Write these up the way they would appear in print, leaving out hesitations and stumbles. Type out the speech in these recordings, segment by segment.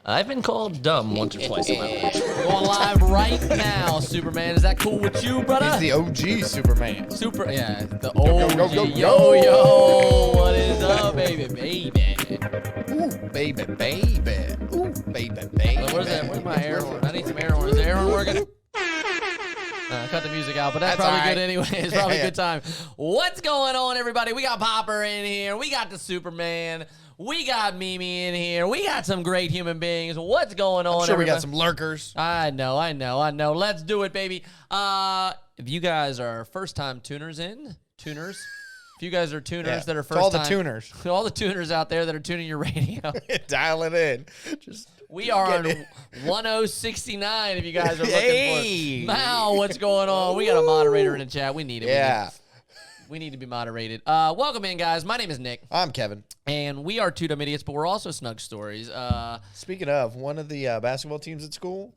I've been called dumb once or twice in my life. We're going live right now, Superman. Is that cool with you, brother? He's the OG Superman. Yeah, the OG. Yo. What is up, baby? Ooh, baby. Ooh, baby. What is that? Where's my air horn? I need some air horn. Is the air horn working? Cut the music out, but that's probably good anyway. It's probably a good time. What's going on, everybody? We got Popper in here. We got the Superman. We got Mimi in here. We got some great human beings. What's going on, I'm sure everybody? we got some lurkers. I know. Let's do it, baby. If you guys are first-time tuners, if you guys are tuners that are first-time. All the tuners. All the tuners out there that are tuning your radio. Dial it in. We are on 1069 if you guys are looking for Now, what's going on? We got a moderator in the chat. We need it. Yeah. We need to be moderated. Welcome in, guys. My name is Nick. I'm Kevin. And we are Two Dumb Idiots, but we're also Snug Stories. Speaking of, one of the basketball teams at school,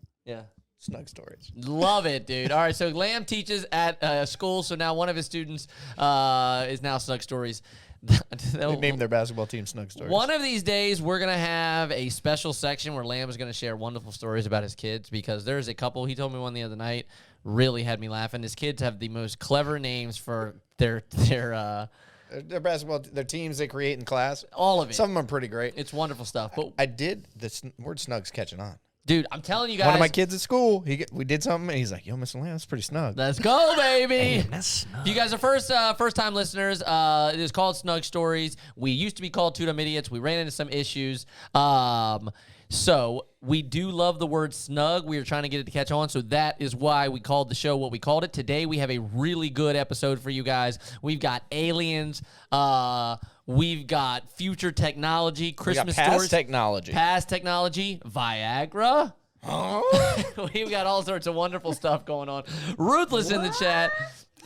Snug Stories. Love it, dude. All right, so Lamb teaches at school, so now one of his students is now Snug Stories. They named their basketball team Snug Stories. One of these days, we're going to have a special section where Lamb is going to share wonderful stories about his kids, because there's a couple, he told me one the other night, really had me laughing. His kids have the most clever names for their basketball, their teams they create in class. All of it. Some of them are pretty great. It's wonderful stuff. But The word Snug's catching on. Dude, I'm telling you guys. One of my kids at school, we did something, and he's like, yo, Mr. Lamb, that's pretty snug. Let's go, baby. Hey, that's snug. If you guys are first-time listeners, it is called Snug Stories. We used to be called Two Dumb Idiots. We ran into some issues. So we do love the word snug. We are trying to get it to catch on, so that is why we called the show what we called it. Today, we have a really good episode for you guys. We've got aliens. We've got future technology, Christmas stories. Past technology, Viagra. We've got all sorts of wonderful stuff going on. Ruthless in the chat.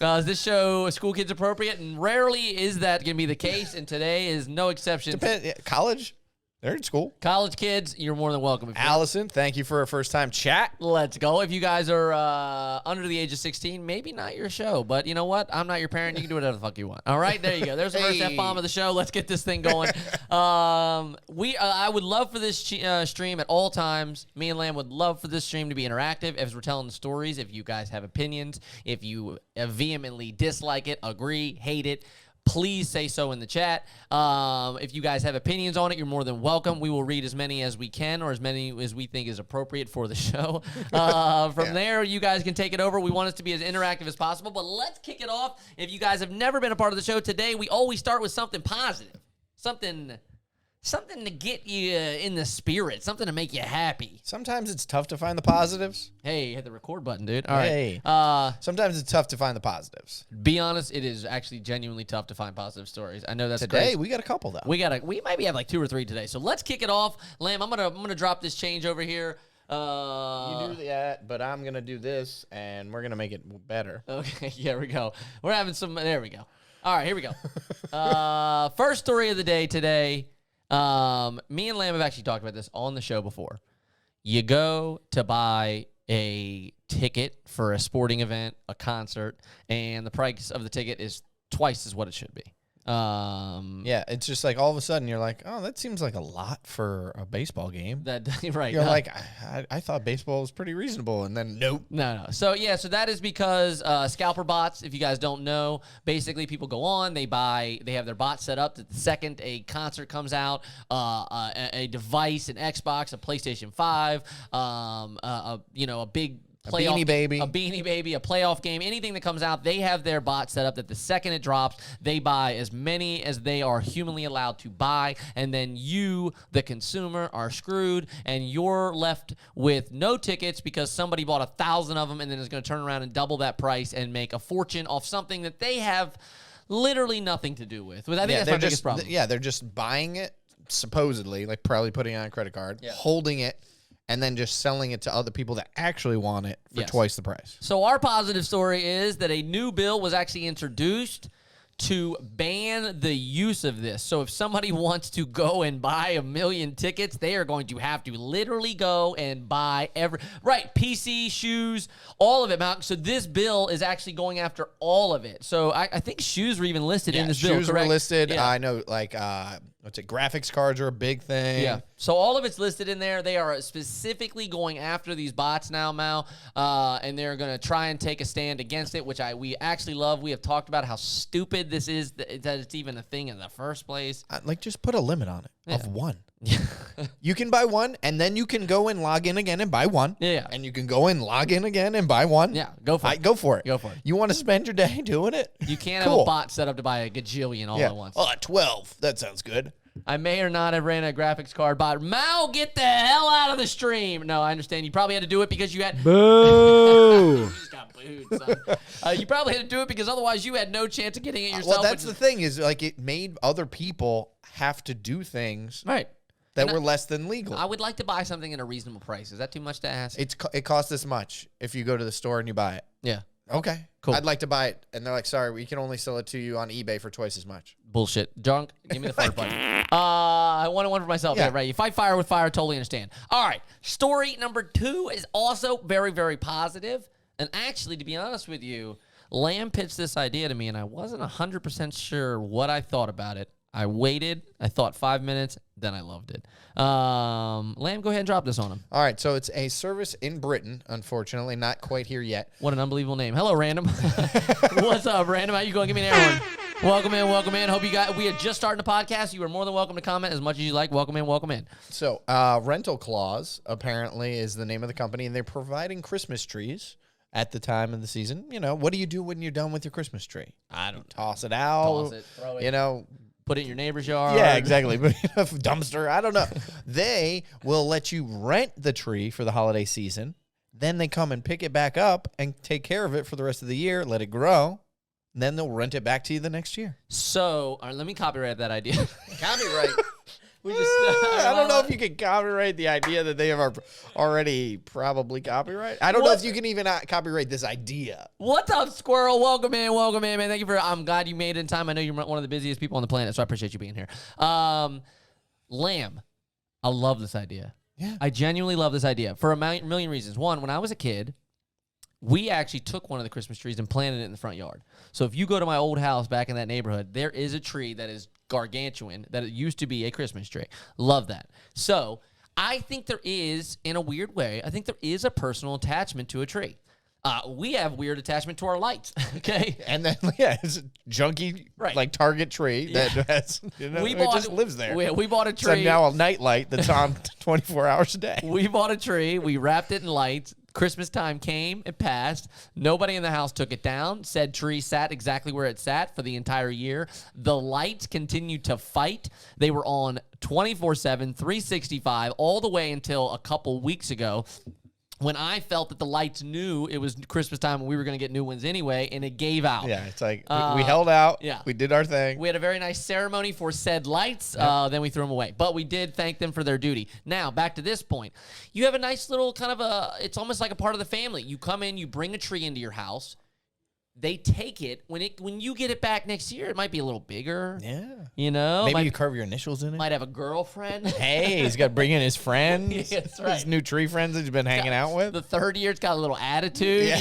Is this show school kids appropriate? And rarely is that going to be the case, and today is no exception. College? They're in school. College kids, you're more than welcome. Allison, thank you for a first-time chat. Let's go. If you guys are under the age of 16, maybe not your show. But you know what? I'm not your parent. You can do whatever the fuck you want. All right? There you go. There's the first F-bomb of the show. Let's get this thing going. I would love for this stream at all times. Me and Lamb would love for this stream to be interactive as we're telling the stories. If you guys have opinions, if you vehemently dislike it, agree, hate it, please say so in the chat. If you guys have opinions on it, you're more than welcome. We will read as many as we can, or as many as we think is appropriate for the show. From there, you guys can take it over. We want it to be as interactive as possible, but let's kick it off. If you guys have never been a part of the show today, we always start with something positive, something to get you in the spirit, something to make you happy. Sometimes it's tough to find the positives. Hey, hit the record button, dude. All right. Sometimes it's tough to find the positives. Be honest, it is actually genuinely tough to find positive stories. I know that's today crazy. We got a couple though. We maybe have like 2 or 3 today. So let's kick it off. Lamb, I'm gonna drop this change over here. You do that, but I'm gonna do this, and we're gonna make it better. Okay, here we go. We're having some. There we go. All right, here we go. First story of the day today. Me and Lamb have actually talked about this on the show before. You go to buy a ticket for a sporting event, a concert, and the price of the ticket is twice as what it should be. Yeah, it's just like all of a sudden you're like, oh, that seems like a lot for a baseball game. Right. You're like, I thought baseball was pretty reasonable, and then nope. No. So that is because Scalper Bots, if you guys don't know, basically people go on, they have their bot set up that the second a concert comes out, a device, an Xbox, a PlayStation 5, a big playoff, a Beanie Baby, a playoff game, anything that comes out, they have their bot set up that the second it drops, they buy as many as they are humanly allowed to buy, and then you, the consumer, are screwed, and you're left with no tickets because somebody bought 1,000 of them and then is going to turn around and double that price and make a fortune off something that they have literally nothing to do with. I think that's my biggest problem. Yeah, they're just buying it, supposedly, like probably putting it on a credit card, holding it, and then just selling it to other people that actually want it for twice the price. So our positive story is that a new bill was actually introduced to ban the use of this. So if somebody wants to go and buy 1 million tickets, they are going to have to literally go and buy PC, shoes, all of it. So this bill is actually going after all of it. So I think shoes were even listed in this bill, shoes correct? were listed. Yeah. I know, What's it? Graphics cards are a big thing. Yeah. So all of it's listed in there. They are specifically going after these bots now, Mal, and they're going to try and take a stand against it, which we actually love. We have talked about how stupid this is that it's even a thing in the first place. Like, just put a limit on it of one. You can buy one, and then you can go and log in again and buy one. Yeah. And you can go and log in again and buy one. Yeah, go for it. Go for it. Go for it. You want to spend your day doing it? You can't have a bot set up to buy a gajillion all at once. 12. That sounds good. I may or not have ran a graphics card bot. Mal, get the hell out of the stream. No, I understand. You probably had to do it because you had... Boo! You just got booed, son. You probably had to do it because otherwise you had no chance of getting it yourself. Well, that's the thing is, like, it made other people have to do things that were less than legal. I would like to buy something at a reasonable price. Is that too much to ask? It costs this much if you go to the store and you buy it. Yeah. Okay. Cool. I'd like to buy it. And they're like, sorry, we can only sell it to you on eBay for twice as much. Bullshit. Junk, give me the fart button. I wanted one for myself. Yeah, right. You fight fire with fire, totally understand. All right. Story number 2 is also very, very positive. And actually, to be honest with you, Lamb pitched this idea to me, and I wasn't 100% sure what I thought about it. I waited. I thought 5 minutes. Then I loved it. Lamb, go ahead and drop this on him. All right. So it's a service in Britain, unfortunately, not quite here yet. What an unbelievable name. Hello, Random. What's up, Random? How you going? Give me an air horn. Welcome in, welcome in. Hope you got. We are just starting the podcast. You are more than welcome to comment as much as you like. Welcome in, welcome in. So, Rental Clause apparently is the name of the company, and they're providing Christmas trees at the time of the season. You know, what do you do when you're done with your Christmas tree? I don't toss it out. Toss it, throw it. You know. Put it in your neighbor's yard. Yeah, exactly. Dumpster. I don't know. They will let you rent the tree for the holiday season. Then they come and pick it back up and take care of it for the rest of the year, let it grow. And then they'll rent it back to you the next year. So, let me copyright that idea. Copyright? I don't know if you can copyright the idea that they have already probably copyright. I don't know if you can even copyright this idea. What's up, Squirrel? Welcome in, man. Thank you for. I'm glad you made it in time. I know you're one of the busiest people on the planet, so I appreciate you being here. Lamb, I love this idea. Yeah, I genuinely love this idea for a million reasons. One, when I was a kid, we actually took one of the Christmas trees and planted it in the front yard. So if you go to my old house back in that neighborhood, there is a tree that is gargantuan that it used to be a Christmas tree. Love that. So I think there is, in a weird way, I think there is a personal attachment to a tree. We have weird attachment to our lights, okay? And then, it's a junky, like Target tree that has, it just lives there. We bought a tree. It's now a night light that's on 24 hours a day. We bought a tree. We wrapped it in lights. Christmas time came, it passed. Nobody in the house took it down. Said tree sat exactly where it sat for the entire year. The lights continued to fight. They were on 24/7, 365, all the way until a couple weeks ago, when I felt that the lights knew it was Christmas time and we were going to get new ones anyway, and it gave out. Yeah, it's like we held out. Yeah. We did our thing. We had a very nice ceremony for said lights. Then we threw them away. But we did thank them for their duty. Now, back to this point. You have a nice little kind of it's almost like a part of the family. You come in, you bring a tree into your house. They take it when you get it back next year. It might be a little bigger. Yeah, Maybe you carve your initials in it. Might have a girlfriend. Hey, he's got to bring in his friends. Yeah, that's right. His new tree friends that he's been hanging out with. The third year, it's got a little attitude.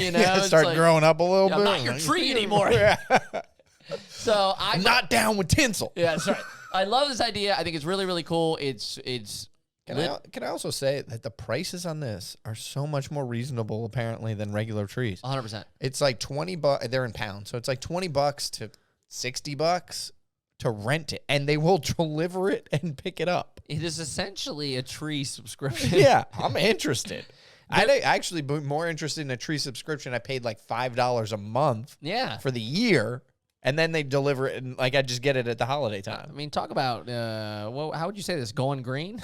Start growing up a little bit. I'm not your tree anymore. So I'm not down with tinsel. Yeah, that's right. I love this idea. I think it's really, really cool. Can I also say that the prices on this are so much more reasonable, apparently, than regular trees? 100%. It's like $20. They're in pounds, so it's like $20 to $60 to rent it, and they will deliver it and pick it up. It is essentially a tree subscription. Yeah, I'm interested. I'd actually be more interested in a tree subscription. I paid like $5 a month. For the year. And then they deliver it, and I just get it at the holiday time. I mean, talk about how would you say this? Going green?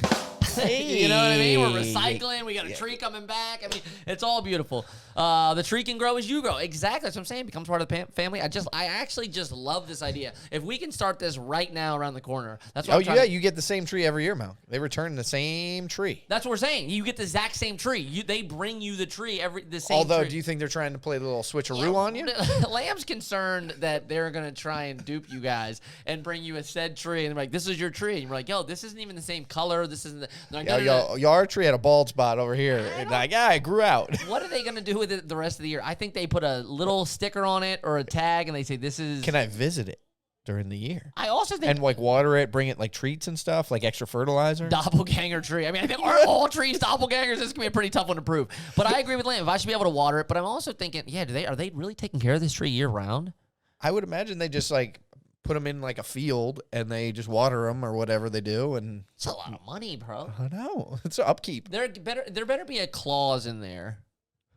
Hey. You know what I mean? We're recycling. We got a tree coming back. I mean, it's all beautiful. The tree can grow as you grow. Exactly. That's what I'm saying. Becomes part of the family. I actually just love this idea. If we can start this right now around the corner, that's what you get the same tree every year, Mal. They return the same tree. That's what we're saying. You get the exact same tree. They bring you the tree the same. Although, tree. Do you think they're trying to play a little switcheroo on you? Lamb's concerned that they're going to try and dupe you guys and bring you a said tree, and they're like, "This is your tree," and you're like, "Yo, this isn't even the same color. This isn't." Your tree had a bald spot over here, and it grew out. What are they going to do with it the rest of the year? I think they put a little sticker on it or a tag, and they say, "This is." Can I visit it? during the year. I also think And like water it, bring it like treats and stuff, like extra fertilizer. doppelganger tree. I mean, I think are all trees doppelgangers? This is gonna be a pretty tough one to prove. But I agree with Lamb. If I should be able to water it, but I'm also thinking, yeah, are they really taking care of this tree year round? I would imagine they just like put them in like a field and they just water them or whatever they do. And It's a lot of money, bro. I know it's upkeep. There better be a clause in there.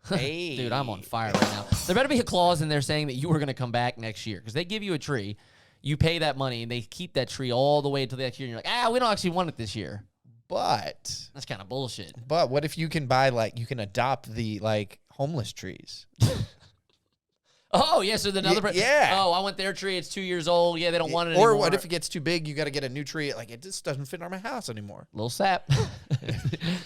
Hey, Dude, I'm on fire right now. There better be a clause in there saying that you were going to come back next year because they give you a tree, you pay that money, and they keep that tree all the way until the next year. And you're like, we don't actually want it this year. But That's kind of bullshit. what if you can buy like you can adopt the like homeless trees? Oh, yeah, so another yeah. Oh, I want their tree. It's 2 years old. Yeah, they don't want it Or anymore. what if it gets too big? You got to get a new tree. Like it just doesn't fit in my house anymore. Little sap.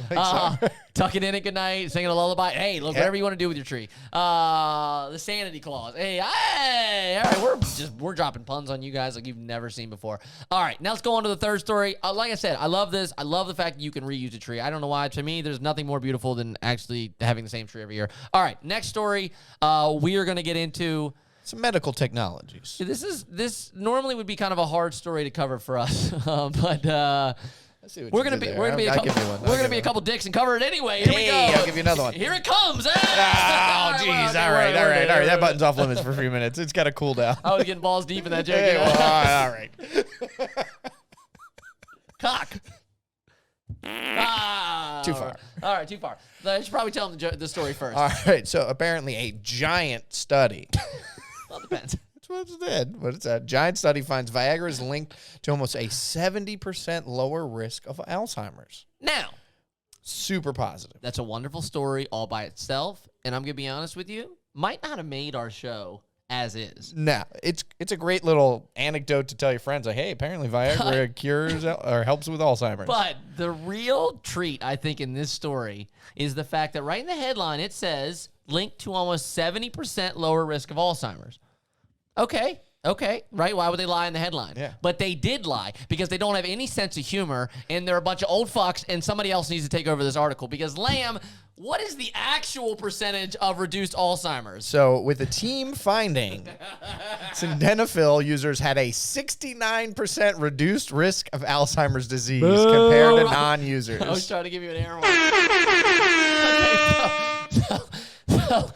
Like, Tuck it in at good night, singing a lullaby. Hey, look, whatever you want to do with your tree. The sanity clause. Hey, all right, we're dropping puns on you guys like you've never seen before. All right, now let's go on to the third story. Like I said, I love this. I love the fact that you can reuse a tree. I don't know why. To me, there's nothing more beautiful than actually having the same tree every year. All right, next story. We are going to get into. some medical technologies. This normally would be kind of a hard story to cover for us, but Let's see what we're you gonna did be there. we're gonna be a I'll couple, give you one. we're gonna be a couple dicks and cover it anyway. Here we go. Hey, I'll give you another one. Here it comes. Oh, jeez. All right. That button's off limits for a few minutes. It's got to cool down. I was getting balls deep in that joke. Hey, well, all right. Cock. Too far. All right, too far. I should probably tell them the story first. All right. So apparently a giant study. Well, it depends. That's what it did. What it's a giant study finds Viagra is linked to almost a 70% lower risk of Alzheimer's. Now, Super positive. that's a wonderful story all by itself, and I'm gonna be honest with you, might not have made our show as is. No, it's a great little anecdote to tell your friends. Like, hey, apparently Viagra cures or helps with Alzheimer's. But the real treat, I think, in this story is the fact that right in the headline it says linked to almost 70% lower risk of Alzheimer's. Okay, right? Why would they lie in the headline? Yeah. But they did lie because they don't have any sense of humor, and they're a bunch of old fucks, and somebody else needs to take over this article because, Lamb, what is the actual percentage of reduced Alzheimer's? So, with the team finding, sildenafil users had a 69% reduced risk of Alzheimer's disease compared to non-users. I was trying to give you an air horn. So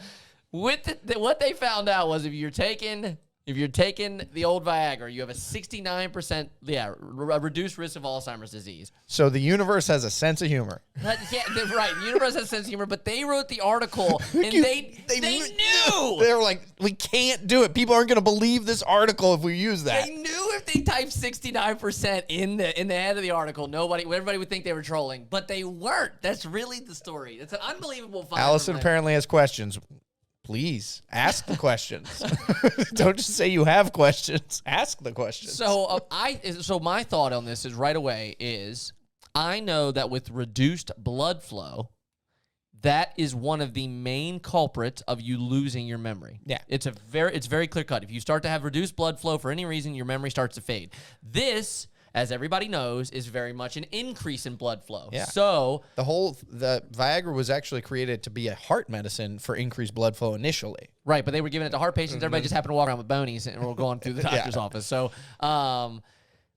what they found out was if you're taking the old Viagra, you have a 69% reduced risk of Alzheimer's disease. So the universe has a sense of humor. Right. The universe has a sense of humor, but they wrote the article and they knew. They were like, we can't do it. People aren't going to believe this article if we use that. They knew if they typed 69% in the head of the article, everybody would think they were trolling, but they weren't. That's really the story. It's an unbelievable find. Allison apparently has questions. Please ask the questions. Don't just say you have questions. Ask the questions. So so my thought on this is right away is I know that with reduced blood flow, that is one of the main culprits of you losing your memory. Yeah. It's very clear cut. If you start to have reduced blood flow for any reason, your memory starts to fade. This, as everybody knows, is very much an increase in blood flow. Yeah. So the Viagra was actually created to be a heart medicine for increased blood flow initially. right, but they were giving it to heart patients. Everybody just happened to walk around with bonies and we're going through the doctor's office. So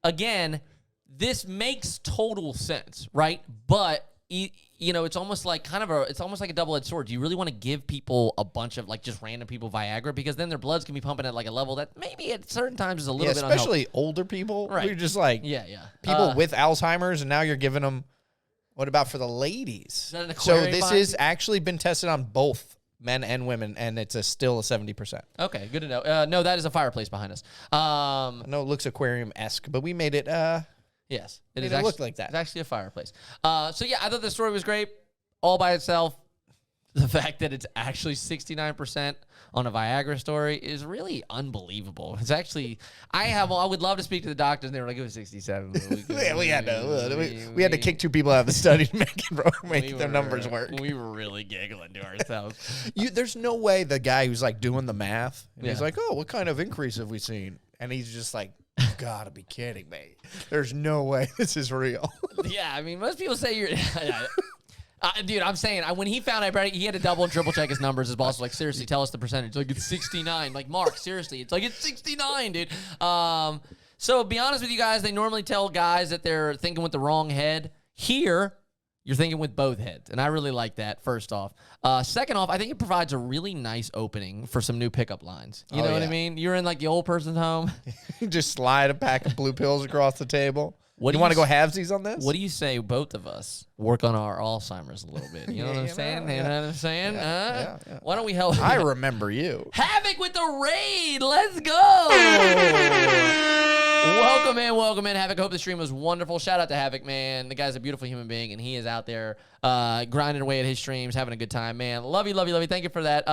again, this makes total sense, right? But it's almost like a double-edged sword. Do you really want to give people a bunch of just random people Viagra because then their bloods can be pumping at a level that maybe at certain times is a little bit unhealthy. Especially older people. Right. You're just like people with Alzheimer's, and now you're giving them. What about for the ladies? Is that an So aquarium this find? is actually been tested on both men and women, and it's still a 70%. Okay, good to know. No, that is a fireplace behind us. I know it looks aquarium-esque, but we made it. Yes, Made is it actually, look like that. It's actually a fireplace. So yeah, I thought the story was great all by itself. The fact that it's actually 69% on a Viagra story is really unbelievable. It's actually, I would love to speak to the doctors, and they were like, it was 67. We had to kick two people out of the study to make their numbers work. We were really giggling to ourselves. There's no way the guy who's doing the math, and he's Yeah. like, oh, what kind of increase have we seen? And he's just like, you gotta be kidding me. There's no way this is real. Yeah, I mean, most people say you're. Dude, I'm saying, when he found out, he had to double and triple check his numbers. His boss was like, seriously, tell us the percentage. Like, it's 69. Like, Mark, seriously, it's like, it's 69, dude. So, be honest with you guys, they normally tell guys that they're thinking with the wrong head. Here, you're thinking with both heads, and I really like that, first off. Second off, I think it provides a really nice opening for some new pickup lines. You know what I mean? You're in, like, the old person's home. Just slide a pack of blue pills across the table. What you want to go halvesies on this? What do you say both of us work on our Alzheimer's a little bit? You know what I'm saying? You know what I'm saying? Yeah. Why don't we help? I remember you. Havoc with the raid. Let's go. Welcome in, Havoc. Hope the stream was wonderful. Shout out to Havoc, man. The guy's a beautiful human being, and he is out there grinding away at his streams, having a good time, man. Love you. Thank you for that.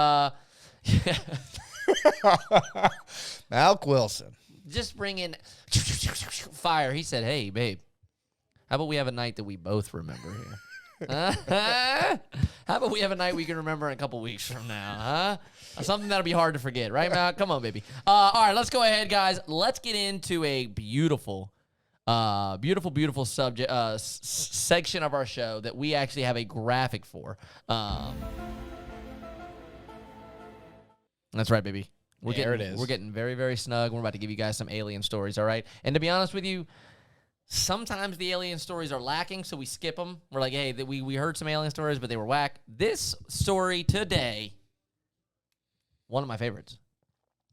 Malk Wilson. Just bring in fire. He said, hey, babe, how about we have a night that we both remember here? How about we have a night we can remember in a couple weeks from now, huh? Something that'll be hard to forget, right, Mal? Come on, baby. All right, let's go ahead, guys. Let's get into a beautiful subject section of our show that we actually have a graphic for. That's right, baby. It is. We're getting very, very snug. We're about to give you guys some alien stories, all right? And to be honest with you, sometimes the alien stories are lacking, so we skip them. We're like, hey, we heard some alien stories, but they were whack. This story today, one of my favorites.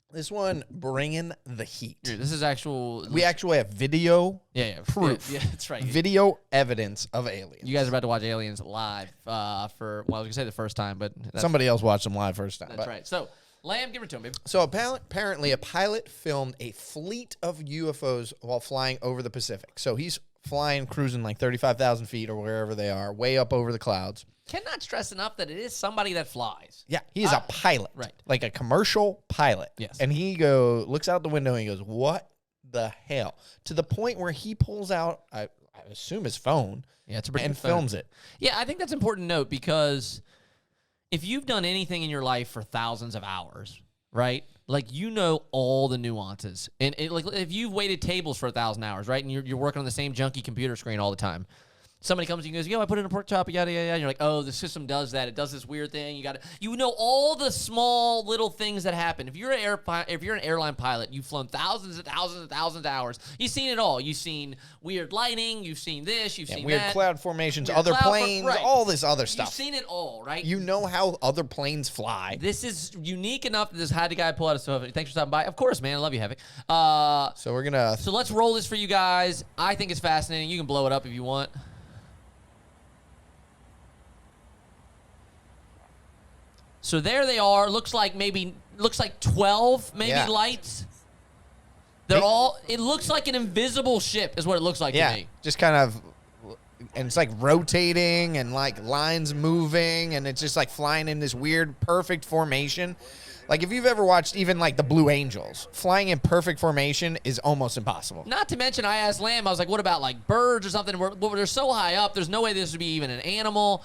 This one bringing the heat. Dude, this is actual. We actually have video proof. Yeah, that's right. Video evidence of aliens. You guys are about to watch aliens live for, well, I was going to say the first time, but. Somebody else watched them live first time. That's right. So, Lamb, give it to him, baby. So apparently a pilot filmed a fleet of UFOs while flying over the Pacific. So he's flying, cruising like 35,000 feet or wherever they are, way up over the clouds. Cannot stress enough that it is somebody that flies. Yeah, he is a pilot. Right. Like a commercial pilot. Yes. And he looks out the window and he goes, what the hell? To the point where he pulls out, I assume his phone, it's a pretty and good phone. films it. Yeah, I think that's important to note because if you've done anything in your life for thousands of hours, right? Like, you know all the nuances. And like, if you've waited tables for 1,000 hours, right? And you're working on the same junky computer screen all the time. Somebody comes and goes, yo, I put in a pork chop, yada, yada, yada. And you're like, oh, the system does that. It does this weird thing. You know all the small little things that happen. If you're an airline pilot, you've flown thousands and thousands and thousands of hours. You've seen it all. You've seen weird lighting. You've seen this. You've seen weird that. Cloud formations, other planes, all this other stuff. You've seen it all, right? You know how other planes fly. This is unique enough that this had the guy pull out his phone. Thanks for stopping by. Of course, man. I love you, Havoc. So we're going to... So let's roll this for you guys. I think it's fascinating. You can blow it up if you want. So there they are. Looks like 12 lights. It looks like an invisible ship is what it looks like to me. Just kind of, and it's like rotating and like lines moving and it's just like flying in this weird perfect formation. Like, if you've ever watched even like the Blue Angels, flying in perfect formation is almost impossible. Not to mention, I asked Lamb, I was like, what about like birds or something? They're so high up, there's no way this would be even an animal.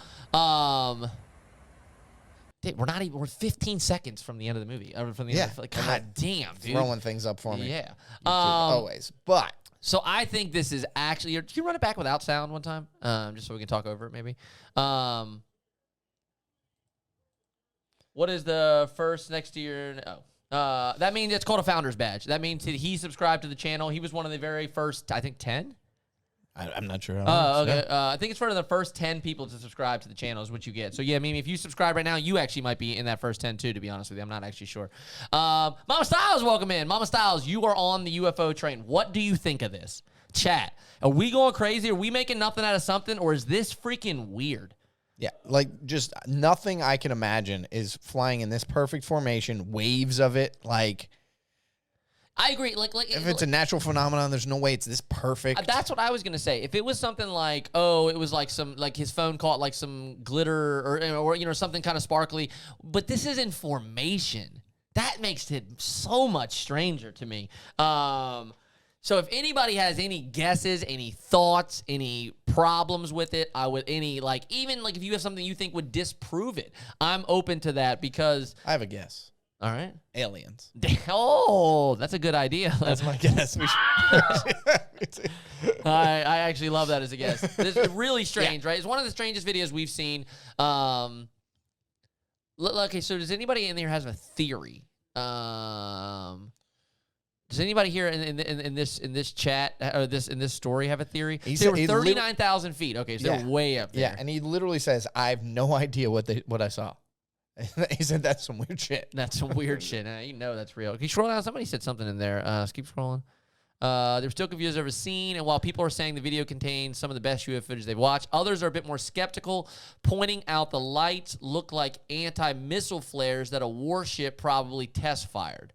We're 15 seconds from the end of the movie. God damn, dude. Throwing things up for me. Yeah. Always. But. So I think this is actually, can you run it back without sound one time? Just so we can talk over it maybe. What is the first next to your, that means it's called a founder's badge. That means that he subscribed to the channel. He was one of the very first, I think 10? I'm not sure. Okay. I think it's one of the first 10 people to subscribe to the channel is what you get. So, yeah, I mean, if you subscribe right now, you actually might be in that first 10, too, to be honest with you. I'm not actually sure. Mama Styles, welcome in. Mama Styles, you are on the UFO train. What do you think of this? Chat. Are we going crazy? Are we making nothing out of something? Or is this freaking weird? Yeah, like just nothing I can imagine is flying in this perfect formation, waves of it, like... I agree. Like if it's a natural phenomenon, there's no way it's this perfect. That's what I was gonna say. If it was something like, oh, it was like some his phone caught like some glitter or something kind of sparkly, but this is in formation. That makes it so much stranger to me. So if anybody has any guesses, any thoughts, any problems with it, even if you have something you think would disprove it, I'm open to that because I have a guess. All right. Aliens. Oh, that's a good idea. That's my guess. I actually love that as a guess. This is really strange, right? It's one of the strangest videos we've seen. Okay, so does anybody in there has a theory? Does anybody here in this chat or in this story have a theory? They were 39,000 feet. Okay, so they're way up there. Yeah, and he literally says, "I have no idea what I saw." He said, "That's some weird shit." That's some weird shit. You know that's real. Can you scroll down? Somebody said something in there. Let's keep scrolling. They're still confused over scene, and while people are saying the video contains some of the best UFO footage they've watched, others are a bit more skeptical, pointing out the lights look like anti-missile flares that a warship probably test fired.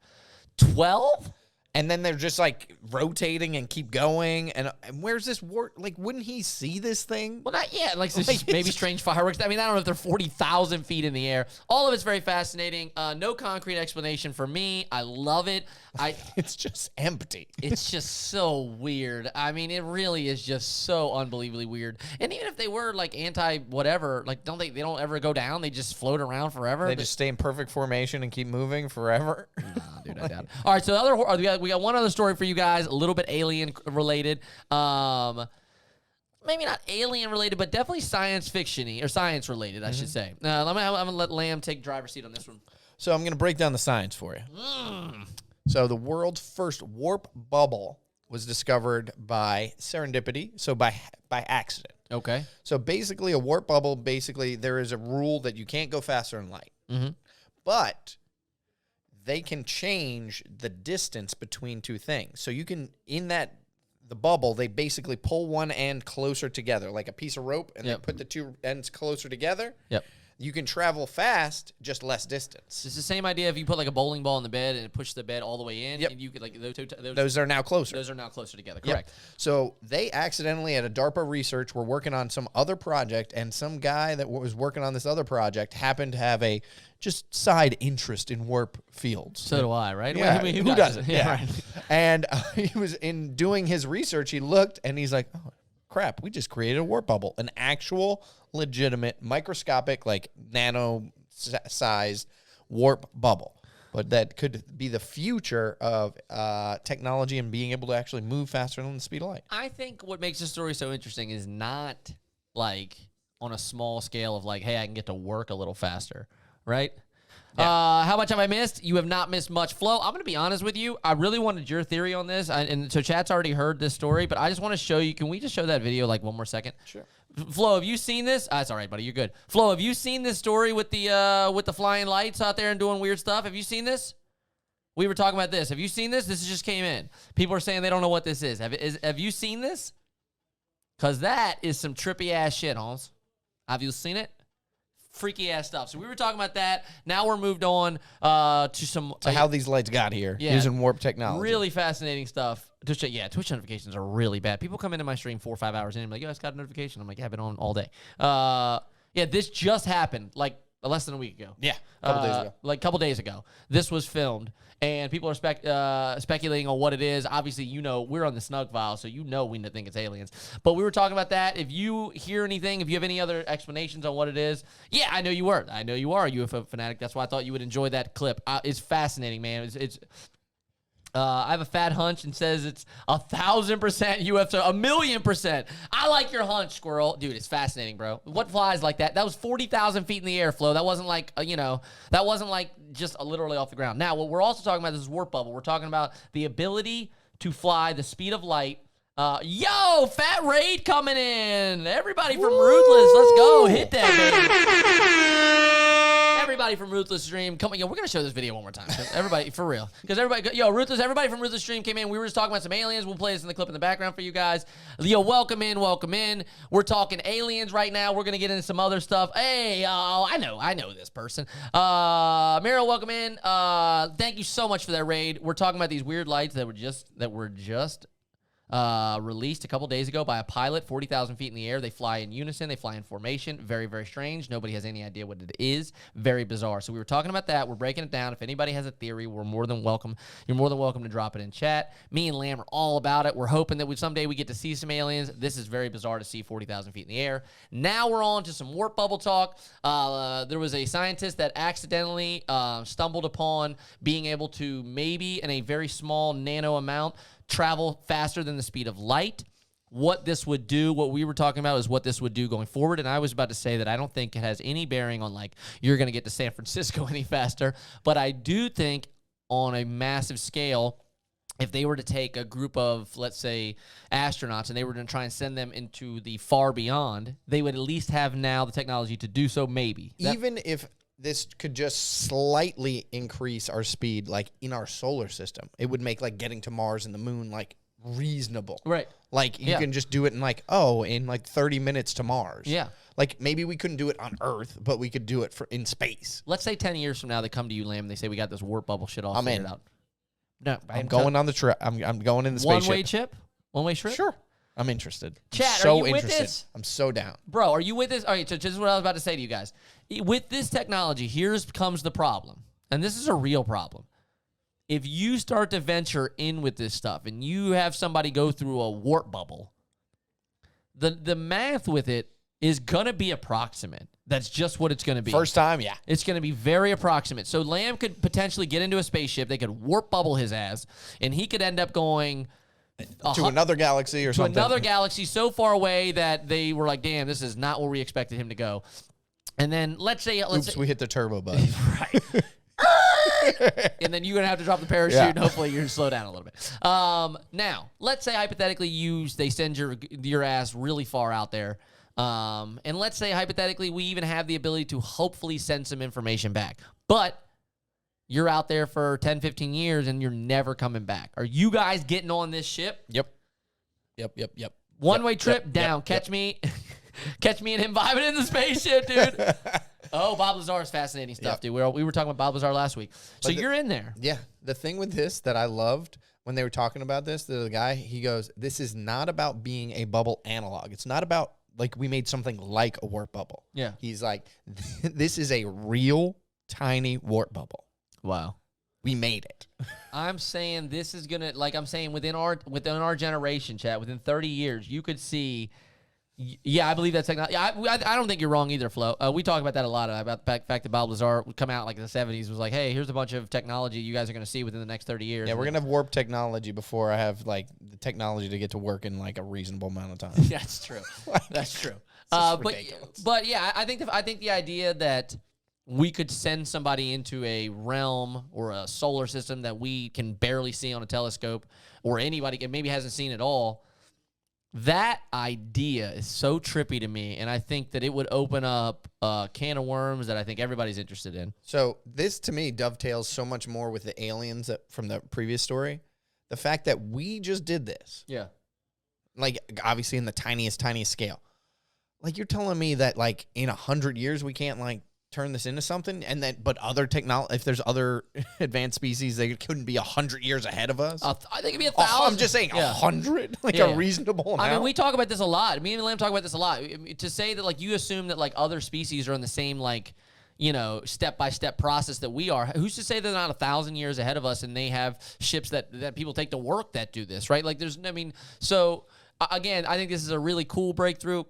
12? And then they're just like rotating and keep going. And where's this war? Like, wouldn't he see this thing? Well, not yet. Like, maybe strange fireworks. I mean, I don't know if they're 40,000 feet in the air. All of it's very fascinating. No concrete explanation for me. I love it. It's just empty. It's just so weird. I mean, it really is just so unbelievably weird. And even if they were like anti-whatever, like they don't ever go down. They just float around forever. They just stay in perfect formation and keep moving forever. Nah, dude, I doubt it. All right, so the other we got one other story for you guys, a little bit alien related. Maybe not alien related, but definitely science fiction-y or science related, I should say. I'm gonna let Lamb take driver's seat on this one. So I'm gonna break down the science for you. So the world's first warp bubble was discovered by serendipity, so by accident. Okay. So basically, a warp bubble, there is a rule that you can't go faster than light. But they can change the distance between two things. So you can, the bubble, they basically pull one end closer together, like a piece of rope, and they put the two ends closer together. Yep. You can travel fast, just less distance. It's the same idea if you put like a bowling ball in the bed and it pushed the bed all the way in. Yep. And you could like those are now closer. Those are now closer together. Correct. Yep. So they accidentally at a DARPA research were working on some other project, and some guy that was working on this other project happened to have a just side interest in warp fields. So do I, right? Yeah. I mean, who doesn't? Yeah. Right. And he was in doing his research. He looked and he's like, "Oh crap! We just created a warp bubble, an actual, legitimate, microscopic, like nano-sized warp bubble." But that could be the future of technology and being able to actually move faster than the speed of light. I think what makes this story so interesting is not like on a small scale of like, hey, I can get to work a little faster, right? Yeah. How much have I missed? You have not missed much. Flo, I'm going to be honest with you. I really wanted your theory on this. And so chat's already heard this story, but I just want to show you. Can we just show that video like one more second? Sure. Flo, have you seen this? That's all right, buddy. You're good. Flo, have you seen this story with the flying lights out there and doing weird stuff? Have you seen this? We were talking about this. Have you seen this? This just came in. People are saying they don't know what this is. Have you seen this? Because that is some trippy ass shit, Holmes. Have you seen it? Freaky ass stuff. So we were talking about that. Now we're moved on to some how these lights got here using warp technology. Really fascinating stuff. Twitch notifications are really bad. People come into my stream 4 or 5 hours in and be like, "Yo, I just got a notification." I'm like, "Yeah, I've been on all day." This just happened like less than a week ago. Yeah, a couple days ago. Like a couple days ago. This was filmed, and people are speculating on what it is. Obviously, we're on the Snug file, so we think it's aliens. But we were talking about that. If you hear anything, if you have any other explanations on what it is, yeah, I know you are a UFO fanatic. That's why I thought you would enjoy that clip. It's fascinating, man. I have a fat hunch and says it's 1,000% UFO, 1,000,000%. I like your hunch, squirrel. Dude, it's fascinating, bro. What flies like that? That was 40,000 feet in the air, Flo. That wasn't like, that wasn't like just literally off the ground. Now, what we're also talking about is warp bubble. We're talking about the ability to fly the speed of light. Fat Raid coming in. Everybody from Ruthless, let's go. Hit that, baby. Everybody from Ruthless Stream, we're gonna show this video one more time. Everybody, for real, because Ruthless, everybody from Ruthless Stream came in. We were just talking about some aliens. We'll play this in the clip in the background for you guys. Welcome in. We're talking aliens right now. We're gonna get into some other stuff. Hey, I know this person. Meryl, welcome in. Thank you so much for that raid. We're talking about these weird lights that were just released a couple days ago by a pilot, 40,000 feet in the air. They fly in unison. They fly in formation. Very, very strange. Nobody has any idea what it is. Very bizarre. So we were talking about that. We're breaking it down. If anybody has a theory, we're more than welcome. You're more than welcome to drop it in chat. Me and Lamb are all about it. We're hoping that someday we get to see some aliens. This is very bizarre to see 40,000 feet in the air. Now we're on to some warp bubble talk. There was a scientist that accidentally stumbled upon being able to maybe in a very small nano amount travel faster than the speed of light. What this would do, what we were talking about is what this would do going forward. And I was about to say that I don't think it has any bearing on like you're going to get to San Francisco any faster. But I do think on a massive scale, if they were to take a group of, let's say, astronauts and they were going to try and send them into the far beyond, they would at least have now the technology to do so, maybe. Even if this could just slightly increase our speed, like in our solar system, it would make like getting to Mars and the moon like reasonable. Right. Like you can just do it in like, in like 30 minutes to Mars. Yeah. Like maybe we couldn't do it on Earth, but we could do it in space. Let's say 10 years from now they come to you, Lamb, and they say we got this warp bubble shit all figured out. No, I'm going on the trip. I'm going in the spaceship. One-way trip? One-way trip? Sure. I'm interested. Chat, so are you interested. with this? I'm so down. Bro, are you with this? All right, so this is what I was about to say to you guys. With this technology, here's comes the problem. And this is a real problem. If you start to venture in with this stuff and you have somebody go through a warp bubble, the math with it is going to be approximate. That's just what it's going to be. First time, yeah. It's going to be very approximate. So Lamb could potentially get into a spaceship. They could warp bubble his ass, and he could end up going to another galaxy or something. To another galaxy so far away that they were like, damn, this is not where we expected him to go. And then let's say we hit the turbo button. Right. And then you're going to have to drop the parachute, and hopefully you're going to slow down a little bit. Now, let's say hypothetically they send your ass really far out there. And let's say hypothetically we even have the ability to hopefully send some information back. But you're out there for 10, 15 years and you're never coming back. Are you guys getting on this ship? Yep. One-way trip down. Catch me and him vibing in the spaceship, dude. Oh, Bob Lazar is fascinating stuff, dude. We were talking about Bob Lazar last week. So you're in there. Yeah. The thing with this that I loved when they were talking about this, the guy, he goes, this is not about being a bubble analog. It's not about like we made something like a warp bubble. Yeah. He's like, this is a real tiny warp bubble. Wow. We made it. I'm saying this is going to, like I'm saying, within our generation, chat, within 30 years, you could see. Yeah, I believe that's technology. I don't think you're wrong either, Flo. We talk about that a lot, about the fact that Bob Lazar would come out like in the 70s, was like, hey, here's a bunch of technology you guys are going to see within the next 30 years. Yeah, we're going to have warp technology before I have like the technology to get to work in like a reasonable amount of time. That's true. That's true. But yeah, I think the idea that we could send somebody into a realm or a solar system that we can barely see on a telescope, or anybody maybe hasn't seen at all, that idea is so trippy to me, and I think that it would open up a can of worms that I think everybody's interested in. So this, to me, dovetails so much more with the aliens from the previous story. The fact that we just did this. Yeah. Like, obviously in the tiniest scale. Like, you're telling me that, like, in 100 years we can't, like, turn this into something, and then but other technology, if there's other advanced species, they couldn't be 100 years ahead of us. I think it'd be 1,000. I'm just saying 100, like a reasonable amount. I mean, we talk about this a lot. Me and Lamb talk about this a lot. To say that like you assume that like other species are in the same like step-by-step process that we are. Who's to say they're not 1,000 years ahead of us and they have ships that people take to work that do this, right? Like so again, I think this is a really cool breakthrough.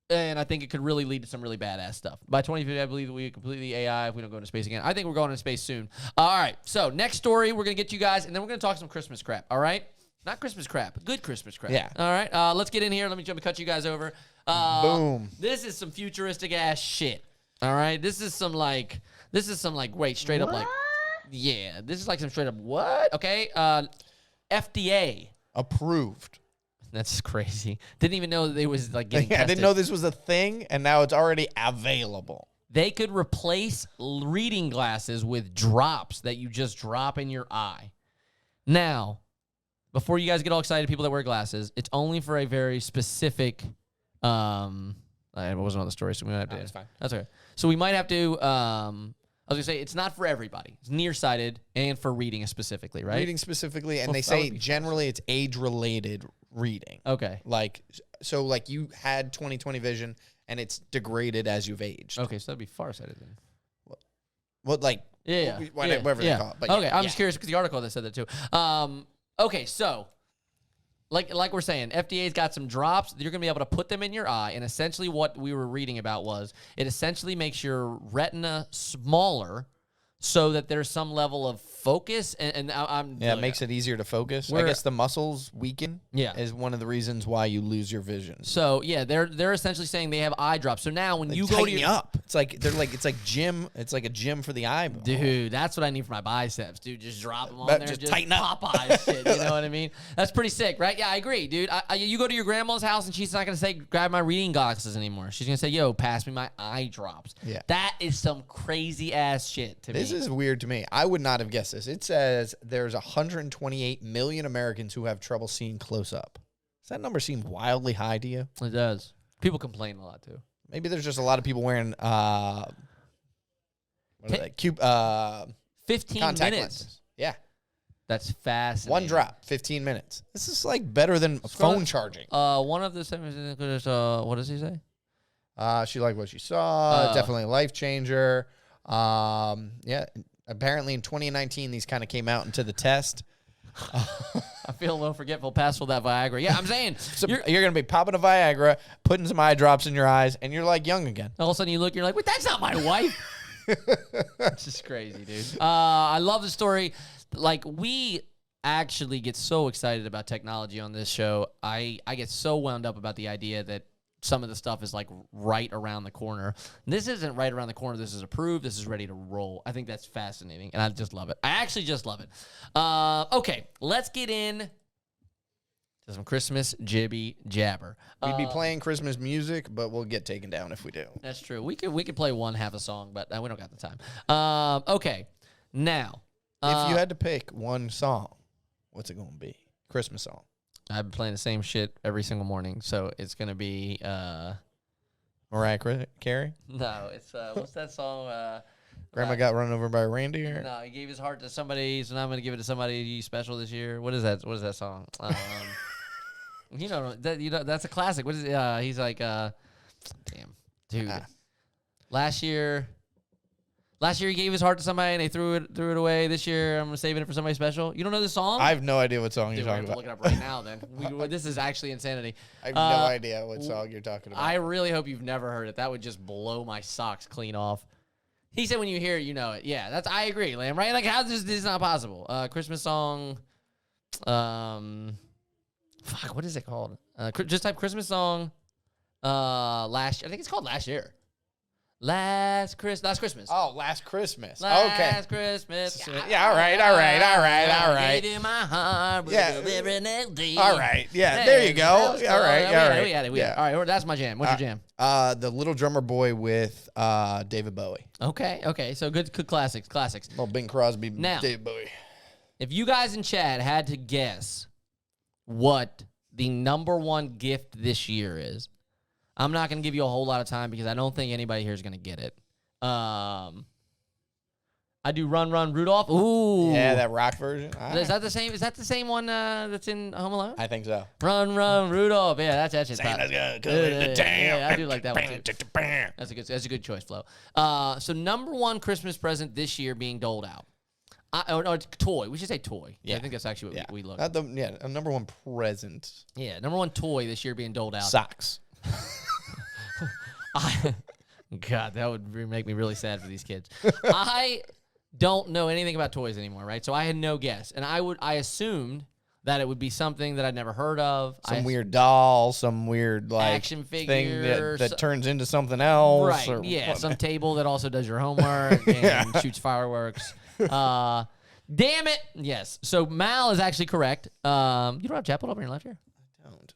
And I think it could really lead to some really badass stuff. By 2050, I believe that we completely AI if we don't go into space again. I think we're going into space soon. All right. So next story, we're going to get you guys, and then we're going to talk some Christmas crap. All right? Not Christmas crap. Good Christmas crap. Yeah. All right. Let's get in here. Let me cut you guys over. Boom. This is some futuristic ass shit. All right. This is some wait, straight up like, yeah. This is like some straight up what? Okay. FDA approved. That's crazy. Didn't even know that they was like getting tested. I didn't know this was a thing, and now it's already available. They could replace reading glasses with drops that you just drop in your eye. Now, before you guys get all excited, people that wear glasses, it's only for a very specific. I wasn't on the story, so we might have to. That's fine. That's okay. So we might have to. I was gonna say it's not for everybody. It's nearsighted and for reading specifically, right? Reading specifically, and they say generally it's age-related reading. Okay. Like, so like you had 20/20 vision and it's degraded as you've aged. Okay, so that'd be farsighted then. Well, like, Yeah. whatever they call it. But okay, yeah, I'm just curious because the article that said that too. Okay, so like we're saying, FDA's got some drops. You're gonna be able to put them in your eye, and essentially what we were reading about was it essentially makes your retina smaller, so that there's some level of focus. And I'm it makes it easier to focus. I guess the muscles weaken. Yeah. Is one of the reasons why you lose your vision. So yeah, they're essentially saying they have eye drops. So now when you go to tighten you up, it's like it's like gym. It's like a gym for the eyeball. Dude, that's what I need for my biceps, dude. Just drop them on there, just tighten up. Popeye shit. You know what I mean? That's pretty sick, right? Yeah, I agree, dude. You go to your grandma's house and she's not gonna say grab my reading glasses anymore. She's gonna say, yo, pass me my eye drops. Yeah, that is some crazy ass shit to me. This is weird to me. I would not have guessed this. It says there's 128 million Americans who have trouble seeing close up. Does that number seem wildly high to you? It does. People complain a lot too. Maybe there's just a lot of people wearing 15 minutes. Lenses. Yeah. That's fascinating. One drop, 15 minutes. This is like better than phone charging. One of the what does he say? She liked what she saw. Definitely a life changer. Yeah. Apparently in 2019, these kind of came out into the test. I feel a little forgetful, passful that Viagra. Yeah, I'm saying. So you're going to be popping a Viagra, putting some eye drops in your eyes, and you're like young again. All of a sudden you look, you're like, wait, that's not my wife. It's just crazy, dude. I love the story. Like, we actually get so excited about technology on this show. I get so wound up about the idea that some of the stuff is like right around the corner. This isn't right around the corner. This is approved. This is ready to roll. I think that's fascinating, and I just love it. I actually just love it. Okay, let's get in to some Christmas jibby jabber. We'd be playing Christmas music, but we'll get taken down if we do. That's true. We could play one half a song, but we don't got the time. Okay, now. If you had to pick one song, what's it going to be? Christmas song. I've been playing the same shit every single morning, so it's going to be... Mariah Carey? No, it's... what's that song? Grandma got run over by a reindeer? No, he gave his heart to somebody, so now I'm going to give it to somebody special this year. What is that? What is that song? That's a classic. What is it? He's like... damn. Dude. Last year he gave his heart to somebody and they threw it away. This year I'm saving it for somebody special. You don't know this song? I have no idea what song you're talking about. Look it up right now. Then this is actually insanity. I have no idea what song you're talking about. I really hope you've never heard it. That would just blow my socks clean off. He said when you hear it, you know it. Yeah, I agree, Lamb. Right? Like how this is not possible. Christmas song. Fuck. What is it called? Just type Christmas song. Last. I think it's called Last Year. Last Christmas. Oh, Last Christmas. Last Christmas. Yeah, all right. Gave you my heart. Yeah. All right. Yeah, there you go. All right. We had it. All right, that's my jam. What's your jam? The Little Drummer Boy with David Bowie. Okay. So good classics. Well, Bing Crosby, now, David Bowie. If you guys in chat had to guess what the number one gift this year is, I'm not going to give you a whole lot of time because I don't think anybody here is going to get it. I do Run, Run, Rudolph. Ooh. Yeah, that rock version. Is that the same? Is that the same one that's in Home Alone? I think so. Run, Run, Rudolph. Yeah, that's actually. Santa's gonna come into town. Yeah, I do like that one too. That's a good choice, Flo. So number one Christmas present this year being doled out. Or toy. We should say toy. Yeah, I think that's actually what we look at. A number one present. Yeah, number one toy this year being doled out. Socks. God, that would make me really sad for these kids. I don't know anything about toys anymore, right? So I had no guess, and I assumed that it would be something that I'd never heard of. Some weird doll, some weird action figure thing that turns into something else. Right? Yeah, some table that also does your homework and shoots fireworks. Damn it! Yes. So Mal is actually correct. You don't have chat pulled up on your left here? I don't.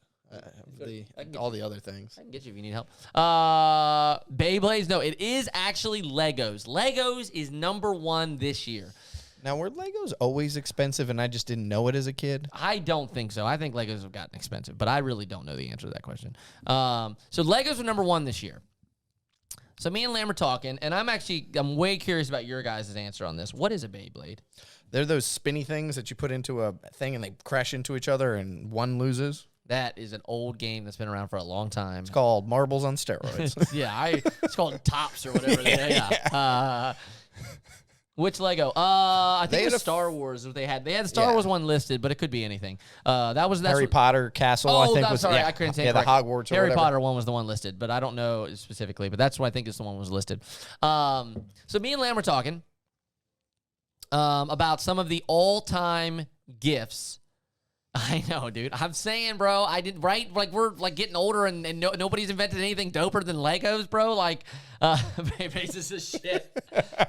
All the other things. I can get you if you need help. Beyblades? No, it is actually Legos. Legos is number one this year. Now, were Legos always expensive and I just didn't know it as a kid? I don't think so. I think Legos have gotten expensive, but I really don't know the answer to that question. So Legos were number one this year. So me and Lamb are talking, and I'm way curious about your guys' answer on this. What is a Beyblade? They're those spinny things that you put into a thing and they crash into each other and one loses. That is an old game that's been around for a long time. It's called Marbles on Steroids. Yeah, it's called Tops or whatever. Yeah. Which Lego? I think it was Star Wars. They had the Star Wars one listed, but it could be anything. That's Harry Potter Castle. Oh, I think I'm was. sorry, Yeah, I couldn't say the correct. Hogwarts. Harry or Potter one was the one listed, but I don't know specifically. But that's what I think is the one was listed. So me and Lamb were talking about some of the all-time gifts. I know, dude. I'm saying, bro, I did right. Like we're like getting older, and nobody's invented anything doper than Legos, bro. Like, bases is shit.